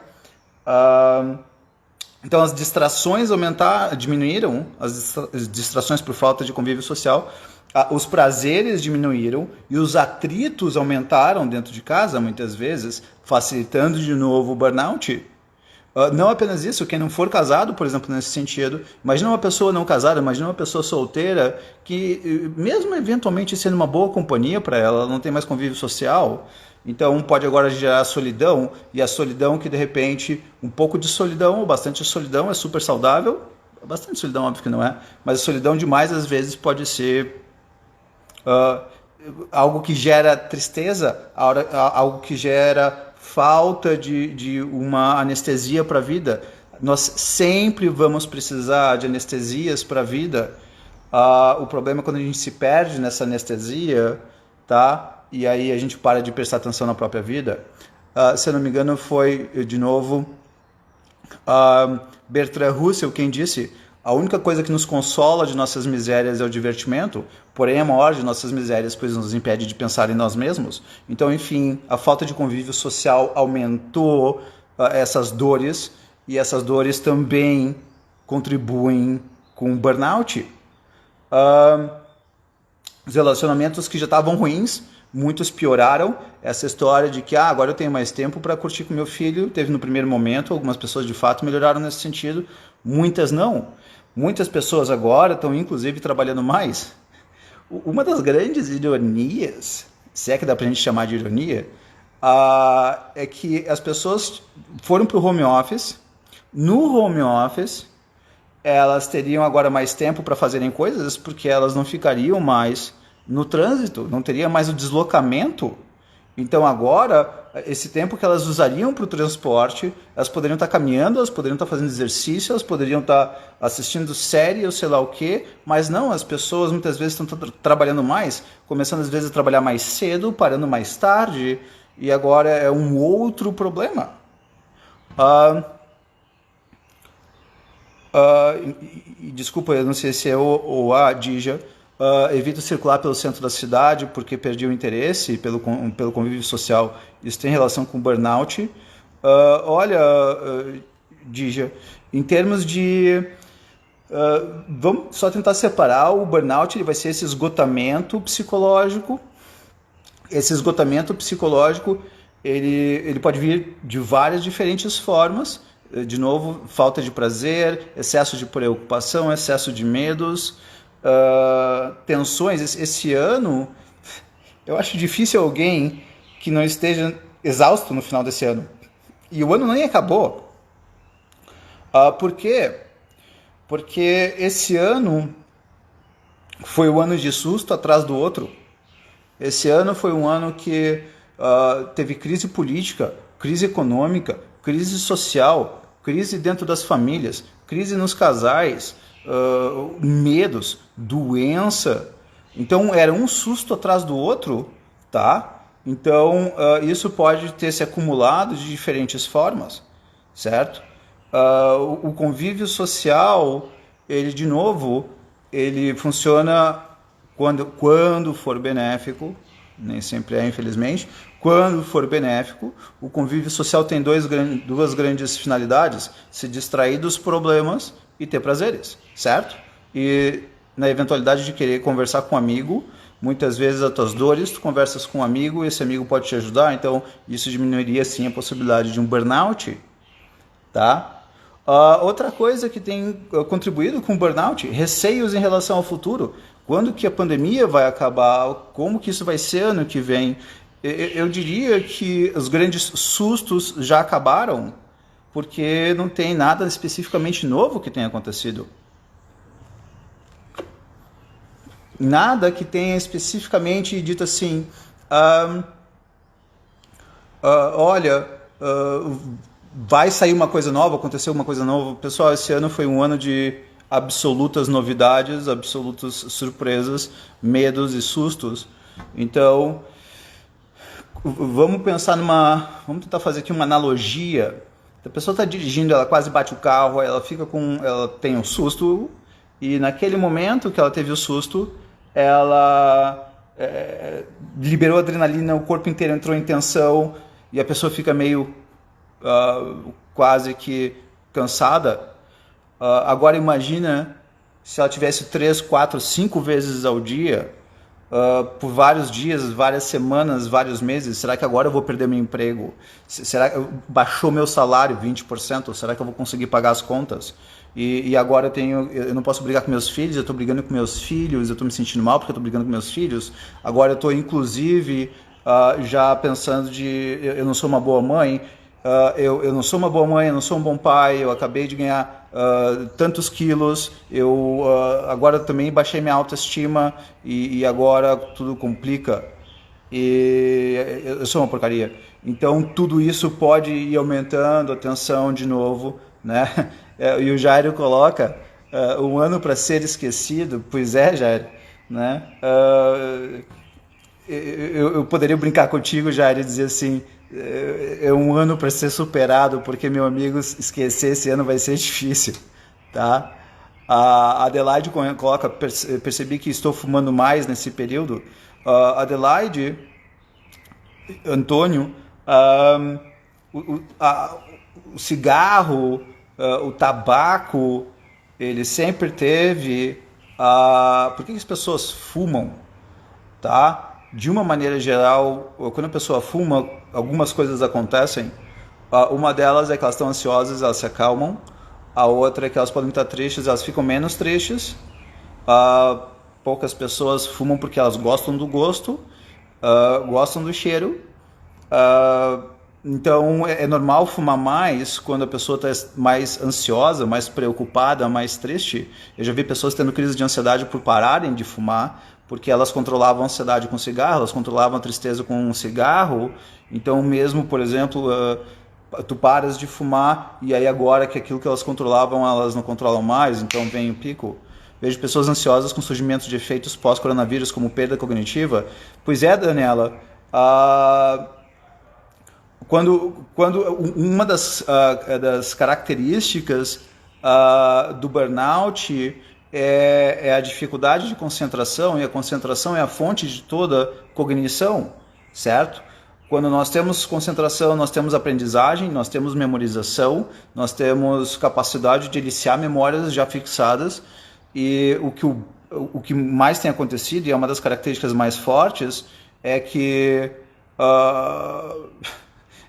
Então as distrações diminuíram, as distrações por falta de convívio social, os prazeres diminuíram e os atritos aumentaram dentro de casa, muitas vezes, facilitando de novo o burnout. Não apenas isso, quem não for casado, por exemplo, nesse sentido, imagina uma pessoa não casada, imagina uma pessoa solteira que, mesmo eventualmente sendo uma boa companhia para ela, ela não tem mais convívio social, então pode agora gerar solidão, e a solidão que de repente, um pouco de solidão ou bastante solidão é super saudável, bastante solidão óbvio que não é, mas a solidão demais às vezes pode ser algo que gera tristeza, algo que gera falta de uma anestesia para a vida. Nós sempre vamos precisar de anestesias para a vida. O problema é quando a gente se perde nessa anestesia, tá? E aí a gente para de prestar atenção na própria vida. Se eu não me engano, foi, de novo, Bertrand Russell quem disse: a única coisa que nos consola de nossas misérias é o divertimento, porém a maior de nossas misérias, pois nos impede de pensar em nós mesmos. Então, enfim, a falta de convívio social aumentou essas dores, e essas dores também contribuem com o burnout. Os relacionamentos que já estavam ruins, muitos pioraram. Essa história de que agora eu tenho mais tempo para curtir com meu filho, teve no primeiro momento, algumas pessoas de fato melhoraram nesse sentido, muitas não. Muitas pessoas agora estão inclusive trabalhando mais. Uma das grandes ironias, se é que dá para a gente chamar de ironia, é que as pessoas foram para o home office. No home office, elas teriam agora mais tempo para fazerem coisas, porque elas não ficariam mais no trânsito, não teria mais o deslocamento. Então agora, esse tempo que elas usariam para o transporte, elas poderiam estar caminhando, elas poderiam estar fazendo exercício, elas poderiam estar assistindo série ou sei lá o quê, mas não, as pessoas muitas vezes estão trabalhando mais, começando às vezes a trabalhar mais cedo, parando mais tarde, e agora é um outro problema. Desculpa, eu não sei se é o ou a Dija. Evito circular pelo centro da cidade porque perdi o interesse pelo convívio social. Isso tem relação com burnout. Olha, Dija, em termos de... vamos só tentar separar o burnout. Ele vai ser esse esgotamento psicológico. Esse esgotamento psicológico ele pode vir de várias diferentes formas. De novo, falta de prazer, excesso de preocupação, excesso de medos, tensões. Esse ano, eu acho difícil alguém que não esteja exausto no final desse ano. E o ano nem acabou. Por quê? Porque esse ano foi um ano de susto atrás do outro. Esse ano foi um ano que teve crise política, crise econômica, crise social, crise dentro das famílias, crise nos casais, medos, doença. Então era um susto atrás do outro, tá? Então isso pode ter se acumulado de diferentes formas, certo? O convívio social, ele de novo, ele funciona quando for benéfico, nem sempre é, infelizmente. Quando for benéfico, o convívio social tem duas grandes finalidades: se distrair dos problemas e ter prazeres, certo? E na eventualidade de querer conversar com um amigo, muitas vezes as tuas dores, tu conversas com um amigo e esse amigo pode te ajudar, então isso diminuiria sim a possibilidade de um burnout, tá? Outra coisa que tem contribuído com o burnout: receios em relação ao futuro. Quando que a pandemia vai acabar? Como que isso vai ser ano que vem? Eu diria que os grandes sustos já acabaram, porque não tem nada especificamente novo que tenha acontecido. Nada que tenha especificamente dito assim, olha, vai sair uma coisa nova, aconteceu uma coisa nova. Pessoal, esse ano foi um ano de absolutas novidades, absolutas surpresas, medos e sustos. Então, vamos tentar fazer aqui uma analogia. A pessoa está dirigindo, ela quase bate o carro, ela tem um susto, e naquele momento que ela teve o susto, ela liberou adrenalina, o corpo inteiro entrou em tensão, e a pessoa fica meio quase que cansada. Agora imagina se ela tivesse 3, 4, 5 vezes ao dia, por vários dias, várias semanas, vários meses. Será que agora eu vou perder meu emprego? Será que baixou meu salário 20%? Será que eu vou conseguir pagar as contas? E agora eu não posso brigar com meus filhos, eu estou brigando com meus filhos, eu estou me sentindo mal porque eu estou brigando com meus filhos. Agora eu estou, inclusive, já pensando eu não sou uma boa mãe, eu não sou uma boa mãe, eu não sou um bom pai, eu acabei de ganhar tantos quilos, eu agora também baixei minha autoestima e agora tudo complica. E eu sou uma porcaria. Então tudo isso pode ir aumentando a tensão de novo, né? E o Jairo coloca um ano para ser esquecido. Pois é, Jairo, né? Eu poderia brincar contigo, Jairo, e dizer assim, é um ano para ser superado, porque, meu amigo, esquecer esse ano vai ser difícil, tá? A Adelaide coloca, percebi que estou fumando mais nesse período. Adelaide, Antônio, o cigarro, o tabaco, ele sempre teve. Por que as pessoas fumam? Tá? De uma maneira geral, quando a pessoa fuma, algumas coisas acontecem. Uma delas é que elas estão ansiosas, elas se acalmam. A outra é que elas podem estar tristes, elas ficam menos tristes. Poucas pessoas fumam porque elas gostam do gosto, gostam do cheiro. Então é normal fumar mais quando a pessoa está mais ansiosa, mais preocupada, mais triste. Eu já vi pessoas tendo crise de ansiedade por pararem de fumar, porque elas controlavam a ansiedade com cigarro, elas controlavam a tristeza com um cigarro. Então mesmo, por exemplo, tu paras de fumar e aí agora que aquilo que elas controlavam, elas não controlam mais, então vem o pico. Vejo pessoas ansiosas com surgimento de efeitos pós-coronavírus, como perda cognitiva. Pois é, Daniela, quando uma das características do burnout é a dificuldade de concentração, e a concentração é a fonte de toda cognição, certo? Quando nós temos concentração, nós temos aprendizagem, nós temos memorização, nós temos capacidade de iniciar memórias já fixadas, e o que mais tem acontecido, e é uma das características mais fortes, é que...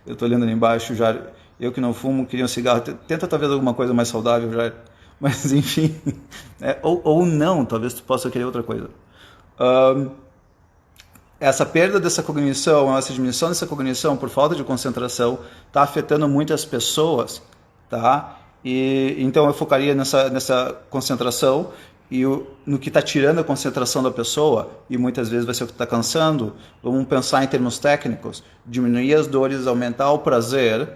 eu estou olhando ali embaixo, já. Eu que não fumo, queria um cigarro. Tenta talvez alguma coisa mais saudável, já. Mas enfim. Ou não, talvez tu possa querer outra coisa. Essa perda dessa cognição, essa diminuição dessa cognição por falta de concentração está afetando muitas pessoas, tá? E então eu focaria nessa concentração e no que está tirando a concentração da pessoa, e muitas vezes vai ser o que está cansando. Vamos pensar em termos técnicos: diminuir as dores, aumentar o prazer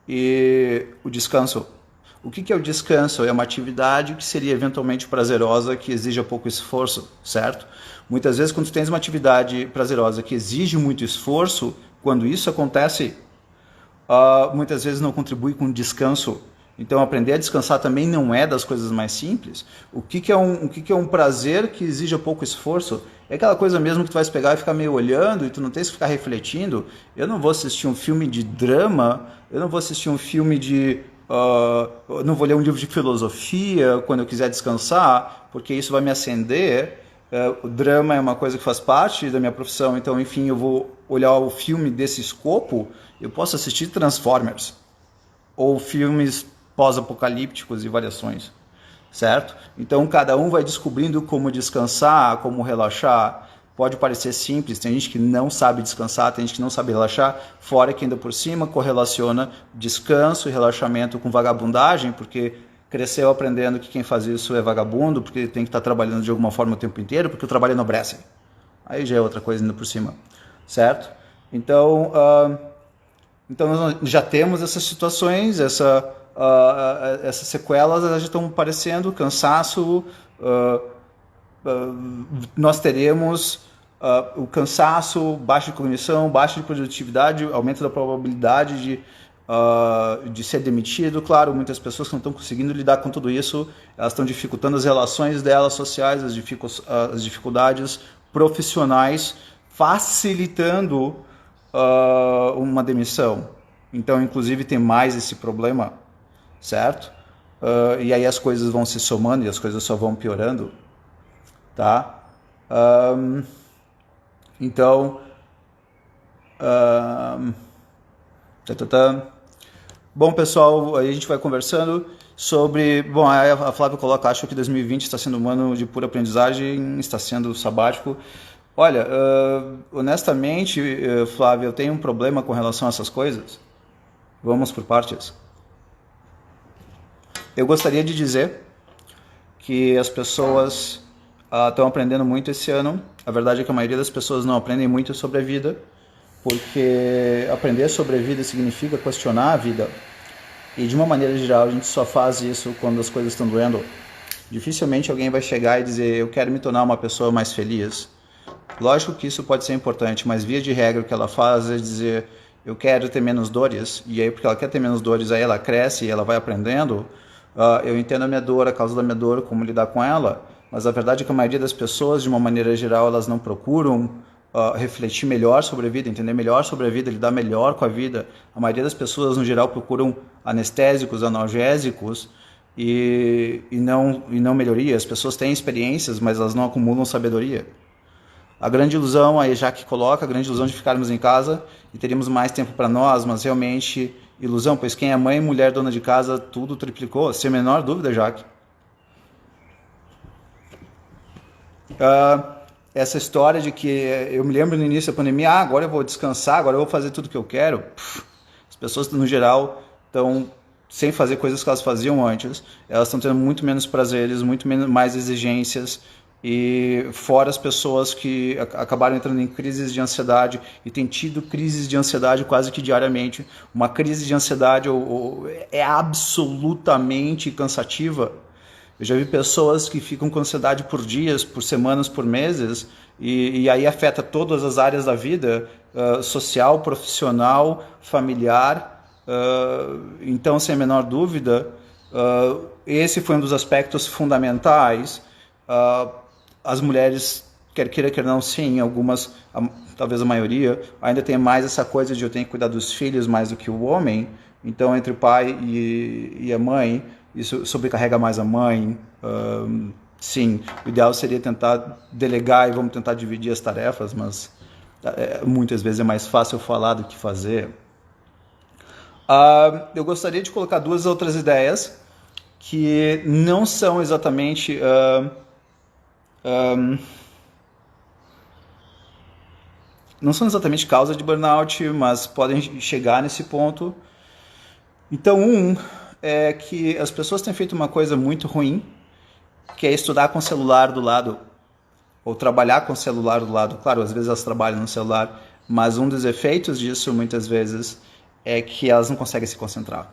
e o descanso. O que é o descanso? É uma atividade que seria eventualmente prazerosa, que exija pouco esforço, certo? Muitas vezes, quando tu tens uma atividade prazerosa que exige muito esforço, quando isso acontece, muitas vezes não contribui com descanso. Então, aprender a descansar também não é das coisas mais simples. O que é um prazer que exija pouco esforço? É aquela coisa mesmo que tu vai pegar e ficar meio olhando e tu não tens que ficar refletindo. Eu não vou assistir um filme de drama, eu não vou assistir um filme eu não vou ler um livro de filosofia quando eu quiser descansar, porque isso vai me acender. O drama é uma coisa que faz parte da minha profissão, então, enfim, eu vou olhar o filme desse escopo. Eu posso assistir Transformers ou filmes pós-apocalípticos e variações, certo? Então cada um vai descobrindo como descansar, como relaxar. Pode parecer simples, tem gente que não sabe descansar, tem gente que não sabe relaxar, fora que ainda por cima correlaciona descanso e relaxamento com vagabundagem, porque cresceu aprendendo que quem faz isso é vagabundo, porque tem que estar trabalhando de alguma forma o tempo inteiro, porque o trabalho enobrece. Aí já é outra coisa ainda por cima, certo? Então nós já temos essas situações, essas sequelas, elas já estão aparecendo, cansaço, nós teremos o cansaço, baixa de cognição, baixa de produtividade, aumento da probabilidade de ser demitido. Claro, muitas pessoas que não estão conseguindo lidar com tudo isso, elas estão dificultando as relações delas sociais, as dificuldades profissionais, facilitando uma demissão. Então, inclusive, tem mais esse problema, certo? e aí as coisas vão se somando e as coisas só vão piorando, tá? Um, então, um, tá, tá, tá. Bom, pessoal, aí a gente vai conversando sobre... Bom, a Flávia coloca, acho que 2020 está sendo um ano de pura aprendizagem, está sendo sabático. Olha, honestamente, Flávia, eu tenho um problema com relação a essas coisas. Vamos por partes. Eu gostaria de dizer que as pessoas estão aprendendo muito esse ano. A verdade é que a maioria das pessoas não aprendem muito sobre a vida, porque aprender sobre a vida significa questionar a vida. E de uma maneira geral, a gente só faz isso quando as coisas estão doendo. Dificilmente alguém vai chegar e dizer, eu quero me tornar uma pessoa mais feliz. Lógico que isso pode ser importante, mas via de regra o que ela faz é dizer, eu quero ter menos dores. E aí, porque ela quer ter menos dores, aí ela cresce e ela vai aprendendo. Eu entendo a minha dor, a causa da minha dor, como lidar com ela. Mas a verdade é que a maioria das pessoas, de uma maneira geral, elas não procuram refletir melhor sobre a vida, entender melhor sobre a vida, lidar melhor com a vida. A maioria das pessoas, no geral, procuram anestésicos, analgésicos e não melhoria. As pessoas têm experiências, mas elas não acumulam sabedoria. A grande ilusão, a Jaque coloca, a grande ilusão de ficarmos em casa e teríamos mais tempo para nós, mas realmente ilusão, pois quem é mãe e mulher dona de casa, tudo triplicou, sem a menor dúvida, Jaque. Essa história de que eu me lembro no início da pandemia, agora eu vou descansar, agora eu vou fazer tudo que eu quero. As pessoas no geral estão sem fazer coisas que elas faziam antes, elas estão tendo muito menos prazeres, muito mais exigências, e fora as pessoas que acabaram entrando em crises de ansiedade e têm tido crises de ansiedade quase que diariamente. Uma crise de ansiedade é absolutamente cansativa. Eu já vi pessoas que ficam com ansiedade por dias, por semanas, por meses, e aí afeta todas as áreas da vida, social, profissional, familiar. Então, sem a menor dúvida, esse foi um dos aspectos fundamentais. As mulheres, quer queira, quer não, sim, algumas, talvez a maioria, ainda tem mais essa coisa de eu tenho que cuidar dos filhos mais do que o homem. Então, entre o pai e a mãe, isso sobrecarrega mais a mãe. Sim, o ideal seria tentar delegar e vamos tentar dividir as tarefas, mas muitas vezes é mais fácil falar do que fazer. Eu gostaria de colocar duas outras ideias que não são exatamente... não são exatamente causa de burnout, mas podem chegar nesse ponto. Então, é que as pessoas têm feito uma coisa muito ruim, que é estudar com o celular do lado, ou trabalhar com o celular do lado. Claro, às vezes elas trabalham no celular, mas um dos efeitos disso, muitas vezes, é que elas não conseguem se concentrar,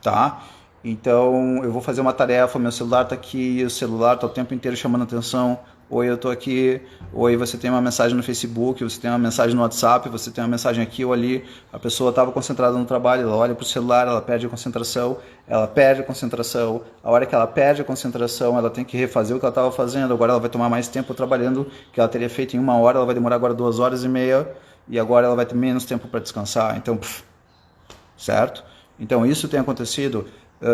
tá? Então, eu vou fazer uma tarefa, meu celular está aqui, o celular está o tempo inteiro chamando atenção. Oi, eu estou aqui. Oi, você tem uma mensagem no Facebook, você tem uma mensagem no WhatsApp, você tem uma mensagem aqui ou ali. A pessoa estava concentrada no trabalho, ela olha para o celular, ela perde a concentração. A hora que ela perde a concentração, ela tem que refazer o que ela estava fazendo. Agora ela vai tomar mais tempo trabalhando, que ela teria feito em 1 hora, ela vai demorar agora 2 horas e meia, e agora ela vai ter menos tempo para descansar. Então, certo? Então, isso tem acontecido.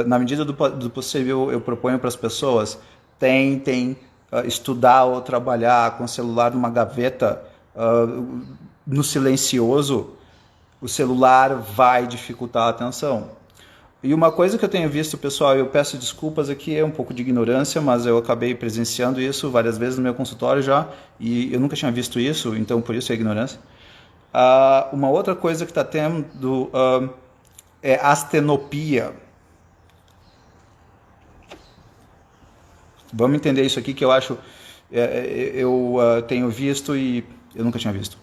Na medida do possível, eu proponho para as pessoas, tentem estudar ou trabalhar com o celular numa gaveta, no silencioso. O celular vai dificultar a atenção. E uma coisa que eu tenho visto, pessoal, eu peço desculpas aqui, é um pouco de ignorância, mas eu acabei presenciando isso várias vezes no meu consultório já, e eu nunca tinha visto isso, então por isso é ignorância. Uma outra coisa que está tendo é astenopia. Vamos entender isso aqui que eu acho, eu tenho visto e eu nunca tinha visto.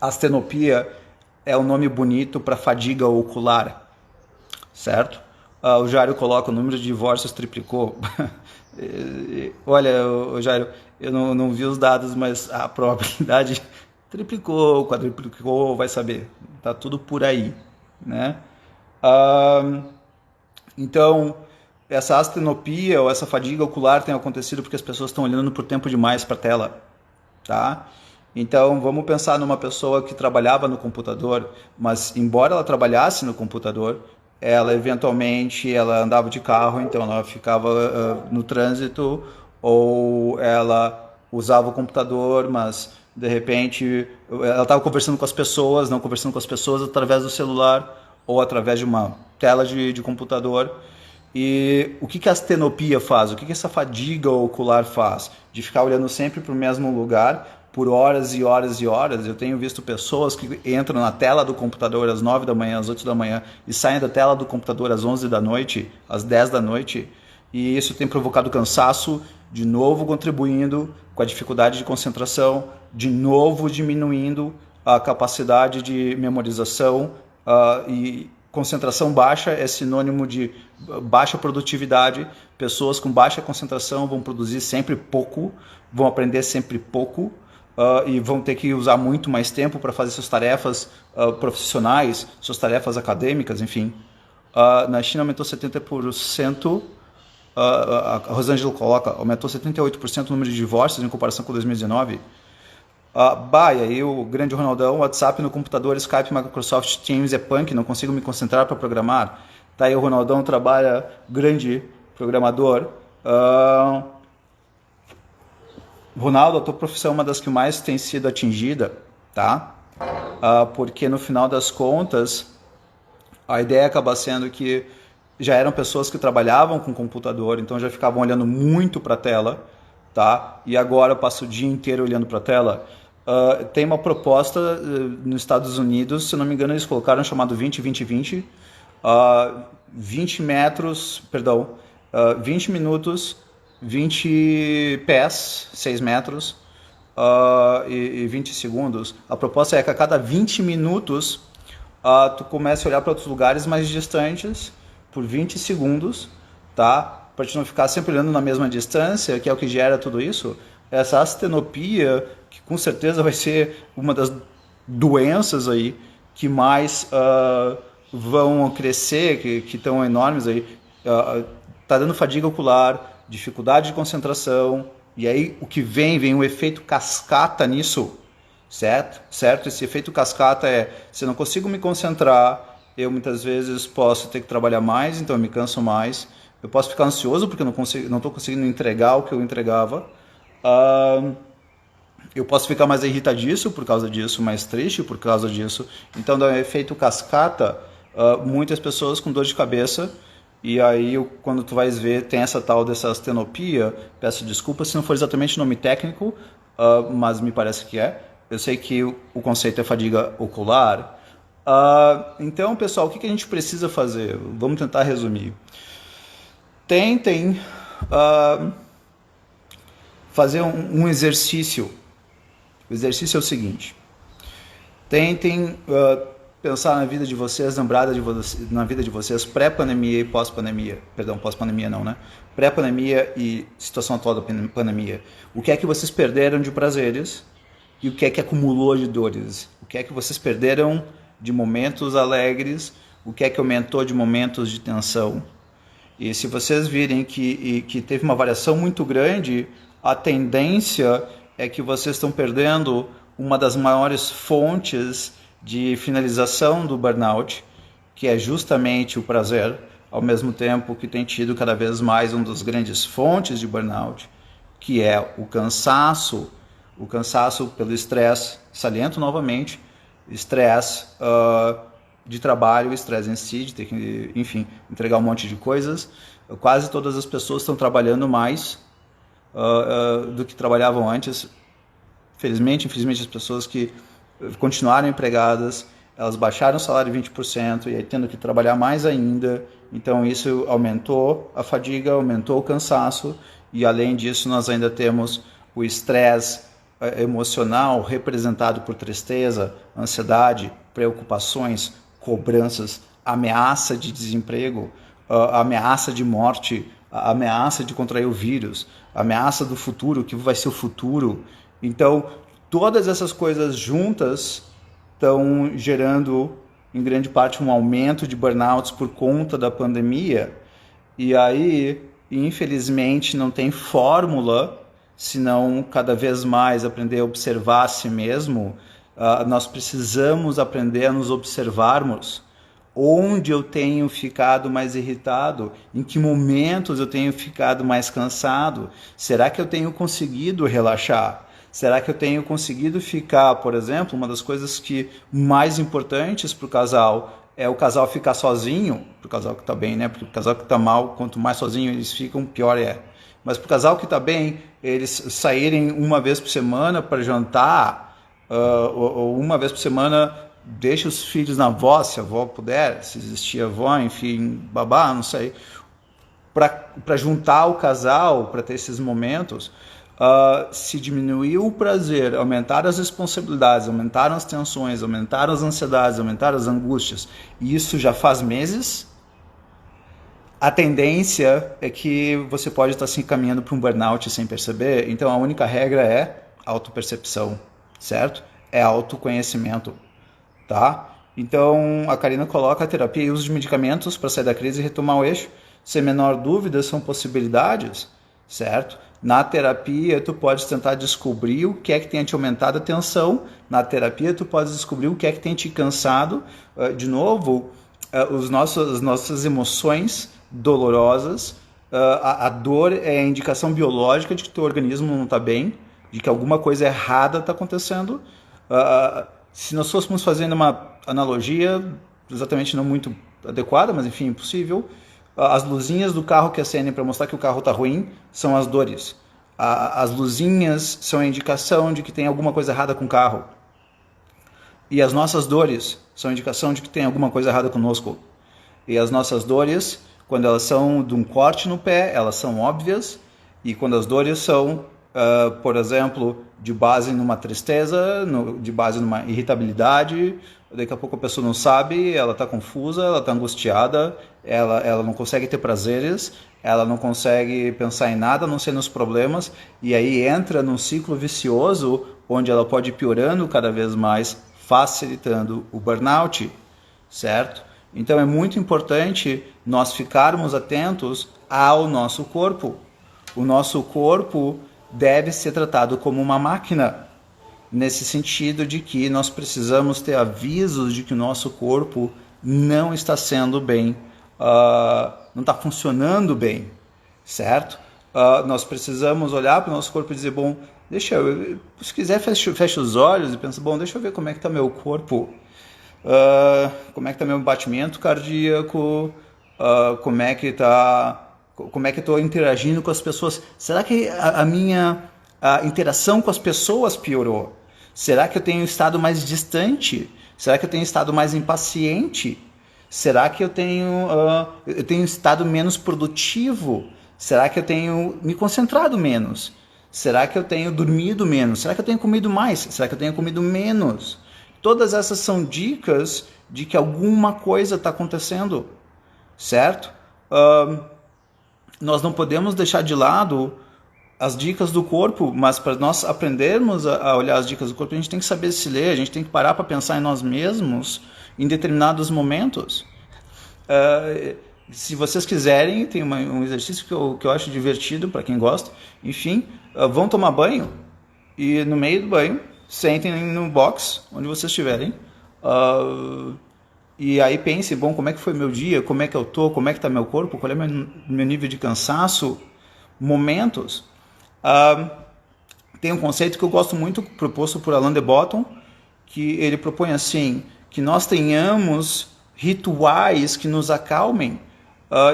Astenopia é um nome bonito para fadiga ocular, certo? O Jairo coloca o número de divórcios triplicou. Olha, Jairo, eu não vi os dados, mas a probabilidade triplicou, quadruplicou, vai saber. Tá tudo por aí, né? Então, essa astenopia ou essa fadiga ocular tem acontecido porque as pessoas estão olhando por tempo demais para a tela, tá? Então, vamos pensar numa pessoa que trabalhava no computador, mas embora ela trabalhasse no computador, ela eventualmente ela andava de carro, então ela ficava no trânsito, ou ela usava o computador, mas de repente ela estava conversando com as pessoas, não conversando com as pessoas através do celular ou através de uma tela de computador. E o que, que a astenopia faz? O que, que essa fadiga ocular faz? De ficar olhando sempre para o mesmo lugar por horas e horas e horas. Eu tenho visto pessoas que entram na tela do computador às 9 da manhã, às 8 da manhã e saem da tela do computador às 11 da noite, às 10 da noite. E isso tem provocado cansaço, de novo contribuindo com a dificuldade de concentração, de novo diminuindo a capacidade de memorização e concentração baixa é sinônimo de baixa produtividade. Pessoas com baixa concentração vão produzir sempre pouco, vão aprender sempre pouco e vão ter que usar muito mais tempo para fazer suas tarefas profissionais, suas tarefas acadêmicas, enfim. Na China aumentou 70%, a Rosângela coloca, aumentou 78% o número de divórcios em comparação com 2019. E aí o grande Ronaldão, WhatsApp no computador, Skype, Microsoft Teams é punk, não consigo me concentrar para programar. Tá aí o Ronaldão, trabalha, grande programador. Ronaldo, a tua profissão é uma das que mais tem sido atingida, tá? Porque no final das contas, a ideia acaba sendo que já eram pessoas que trabalhavam com computador, então já ficavam olhando muito para a tela, tá? E agora passa o dia inteiro olhando para a tela. Tem uma proposta nos Estados Unidos, se não me engano, eles colocaram chamado 20-20-20, 20 metros, perdão, 20 minutos, 20 pés, 6 metros e 20 segundos. A proposta é que a cada 20 minutos tu comece a olhar para outros lugares mais distantes por 20 segundos, tá? Para te não ficar sempre olhando na mesma distância, que é o que gera tudo isso. Essa astenopia, que com certeza vai ser uma das doenças aí que mais vão crescer, que estão enormes aí, tá dando fadiga ocular, dificuldade de concentração, e aí o que vem um efeito cascata nisso, certo? Esse efeito cascata é, se eu não consigo me concentrar, eu muitas vezes posso ter que trabalhar mais, então eu me canso mais, eu posso ficar ansioso porque eu não estou conseguindo entregar o que eu entregava, eu posso ficar mais irritadiço por causa disso, mais triste por causa disso, então dá um efeito cascata, muitas pessoas com dor de cabeça, e aí quando tu vais ver tem essa tal dessa astenopia, peço desculpa se não for exatamente o nome técnico, mas me parece que é, eu sei que o conceito é fadiga ocular. Então, pessoal, o que a gente precisa fazer? Vamos tentar resumir. Tentem fazer um exercício. O exercício é o seguinte. Tentem pensar na vida de vocês, na vida de vocês pré-pandemia e pós-pandemia. Perdão, pós-pandemia não, né? Pré-pandemia e situação atual da pandemia. O que é que vocês perderam de prazeres e o que é que acumulou de dores? O que é que vocês perderam de momentos alegres, o que é que aumentou de momentos de tensão. E se vocês virem que teve uma variação muito grande, a tendência é que vocês estão perdendo uma das maiores fontes de finalização do burnout, que é justamente o prazer, ao mesmo tempo que tem tido cada vez mais uma das grandes fontes de burnout, que é o cansaço pelo estresse, saliento novamente, estresse de trabalho, estresse em si, de ter que, enfim, entregar um monte de coisas. Quase todas as pessoas estão trabalhando mais do que trabalhavam antes. Infelizmente as pessoas que continuaram empregadas, elas baixaram o salário 20% e aí tendo que trabalhar mais ainda. Então isso aumentou a fadiga, aumentou o cansaço e além disso nós ainda temos o estresse emocional representado por tristeza, ansiedade, preocupações, cobranças, ameaça de desemprego, ameaça de morte, ameaça de contrair o vírus, ameaça do futuro, o que vai ser o futuro. Então, todas essas coisas juntas estão gerando, em grande parte, um aumento de burnouts por conta da pandemia. E aí, infelizmente, não tem fórmula, senão cada vez mais aprender a observar a si mesmo. Nós precisamos aprender a nos observarmos. onde eu tenho ficado mais irritado, em que momentos eu tenho ficado mais cansado, será que eu tenho conseguido relaxar? Será que eu tenho conseguido ficar, por exemplo, uma das coisas que mais importantes para o casal é o casal ficar sozinho, para o casal que está bem, né? Porque o casal que está mal, quanto mais sozinho eles ficam, pior é. Mas para o casal que está bem, eles saírem uma vez por semana para jantar, ou uma vez por semana deixa os filhos na avó, se a avó puder, se existir avó, enfim, babá, não sei, para juntar o casal, para ter esses momentos. Se diminuiu o prazer, aumentaram as responsabilidades, aumentaram as tensões, aumentaram as ansiedades, aumentaram as angústias, e isso já faz meses, a tendência é que você pode estar se encaminhando para um burnout sem perceber. Então a única regra é autopercepção, certo? É autoconhecimento, tá? Então a Karina coloca a terapia e uso de medicamentos para sair da crise e retomar o eixo. Sem menor dúvida, são possibilidades, certo? Na terapia, tu pode tentar descobrir o que é que tem te aumentado a tensão. Na terapia, tu pode descobrir o que é que tem te cansado. De novo, as nossas emoções dolorosas, a dor é a indicação biológica de que teu organismo não está bem, de que alguma coisa errada está acontecendo. Se nós fôssemos fazendo uma analogia, exatamente não muito adequada, mas enfim, impossível, as luzinhas do carro que acendem para mostrar que o carro está ruim são as dores. As luzinhas são a indicação de que tem alguma coisa errada com o carro. E as nossas dores são a indicação de que tem alguma coisa errada conosco. E as nossas dores, quando elas são de um corte no pé, elas são óbvias. E quando as dores são, por exemplo, de base numa tristeza, de base numa irritabilidade, daqui a pouco a pessoa não sabe, ela está confusa, ela está angustiada, ela não consegue ter prazeres, ela não consegue pensar em nada, a não ser nos problemas, e aí entra num ciclo vicioso, onde ela pode ir piorando cada vez mais, facilitando o burnout, certo? Então é muito importante nós ficarmos atentos ao nosso corpo. O nosso corpo deve ser tratado como uma máquina, nesse sentido de que nós precisamos ter avisos de que o nosso corpo não está sendo bem, não está funcionando bem, certo? Nós precisamos olhar para o nosso corpo e dizer, bom, se quiser fecha os olhos e pensa, bom, deixa eu ver como é que está meu corpo, como é que está meu batimento cardíaco, como é que eu estou interagindo com as pessoas. Será que a minha interação com as pessoas piorou? Será que eu tenho estado mais distante? Será que eu tenho estado mais impaciente? Será que eu tenho estado menos produtivo? Será que eu tenho me concentrado menos? Será que eu tenho dormido menos? Será que eu tenho comido mais? Será que eu tenho comido menos? Todas essas são dicas de que alguma coisa está acontecendo, certo? Nós não podemos deixar de lado as dicas do corpo, mas para nós aprendermos a olhar as dicas do corpo, a gente tem que saber se ler, a gente tem que parar para pensar em nós mesmos em determinados momentos. Se vocês quiserem, tem um exercício que eu acho divertido para quem gosta. Enfim, vão tomar banho e no meio do banho, sentem no box, onde vocês estiverem, e aí pense, bom, como é que foi meu dia, como é que eu tô, como é que está meu corpo, qual é meu nível de cansaço, momentos. Tem um conceito que eu gosto muito, proposto por Alain de Botton, que ele propõe assim, que nós tenhamos rituais que nos acalmem,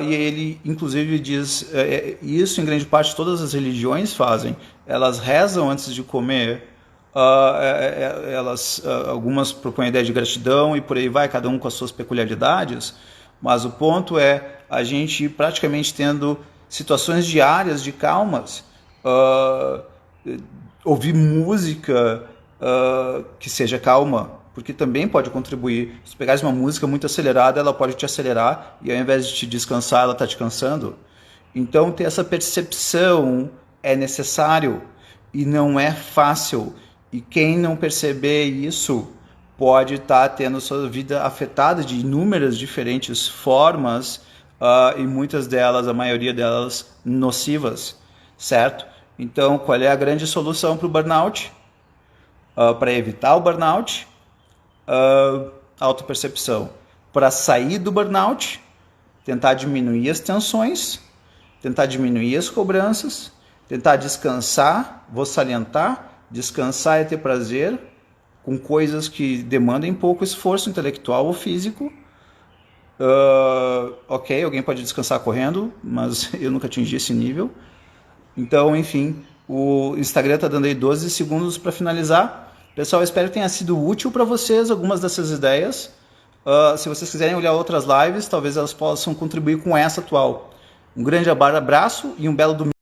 e ele inclusive diz, isso em grande parte todas as religiões fazem, elas rezam antes de comer, algumas propõem a ideia de gratidão e por aí vai, cada um com as suas peculiaridades, mas o ponto é a gente ir praticamente tendo situações diárias de calmas, ouvir música que seja calma, porque também pode contribuir. Se pegares uma música muito acelerada, ela pode te acelerar e ao invés de te descansar, ela está te cansando. Então ter essa percepção é necessário e não é fácil. E quem não perceber isso pode estar tendo sua vida afetada de inúmeras diferentes formas, e muitas delas, a maioria delas, nocivas, certo? Então, qual é a grande solução para o burnout? Para evitar o burnout? Autopercepção. para sair do burnout, tentar diminuir as tensões, tentar diminuir as cobranças, tentar descansar. Vou salientar, descansar é ter prazer com coisas que demandem pouco esforço intelectual ou físico. Ok, alguém pode descansar correndo, mas eu nunca atingi esse nível. Então, enfim, o Instagram está dando aí 12 segundos para finalizar. Pessoal, espero que tenha sido útil para vocês algumas dessas ideias. Se vocês quiserem olhar outras lives, talvez elas possam contribuir com essa atual. Um grande abraço e um belo domingo.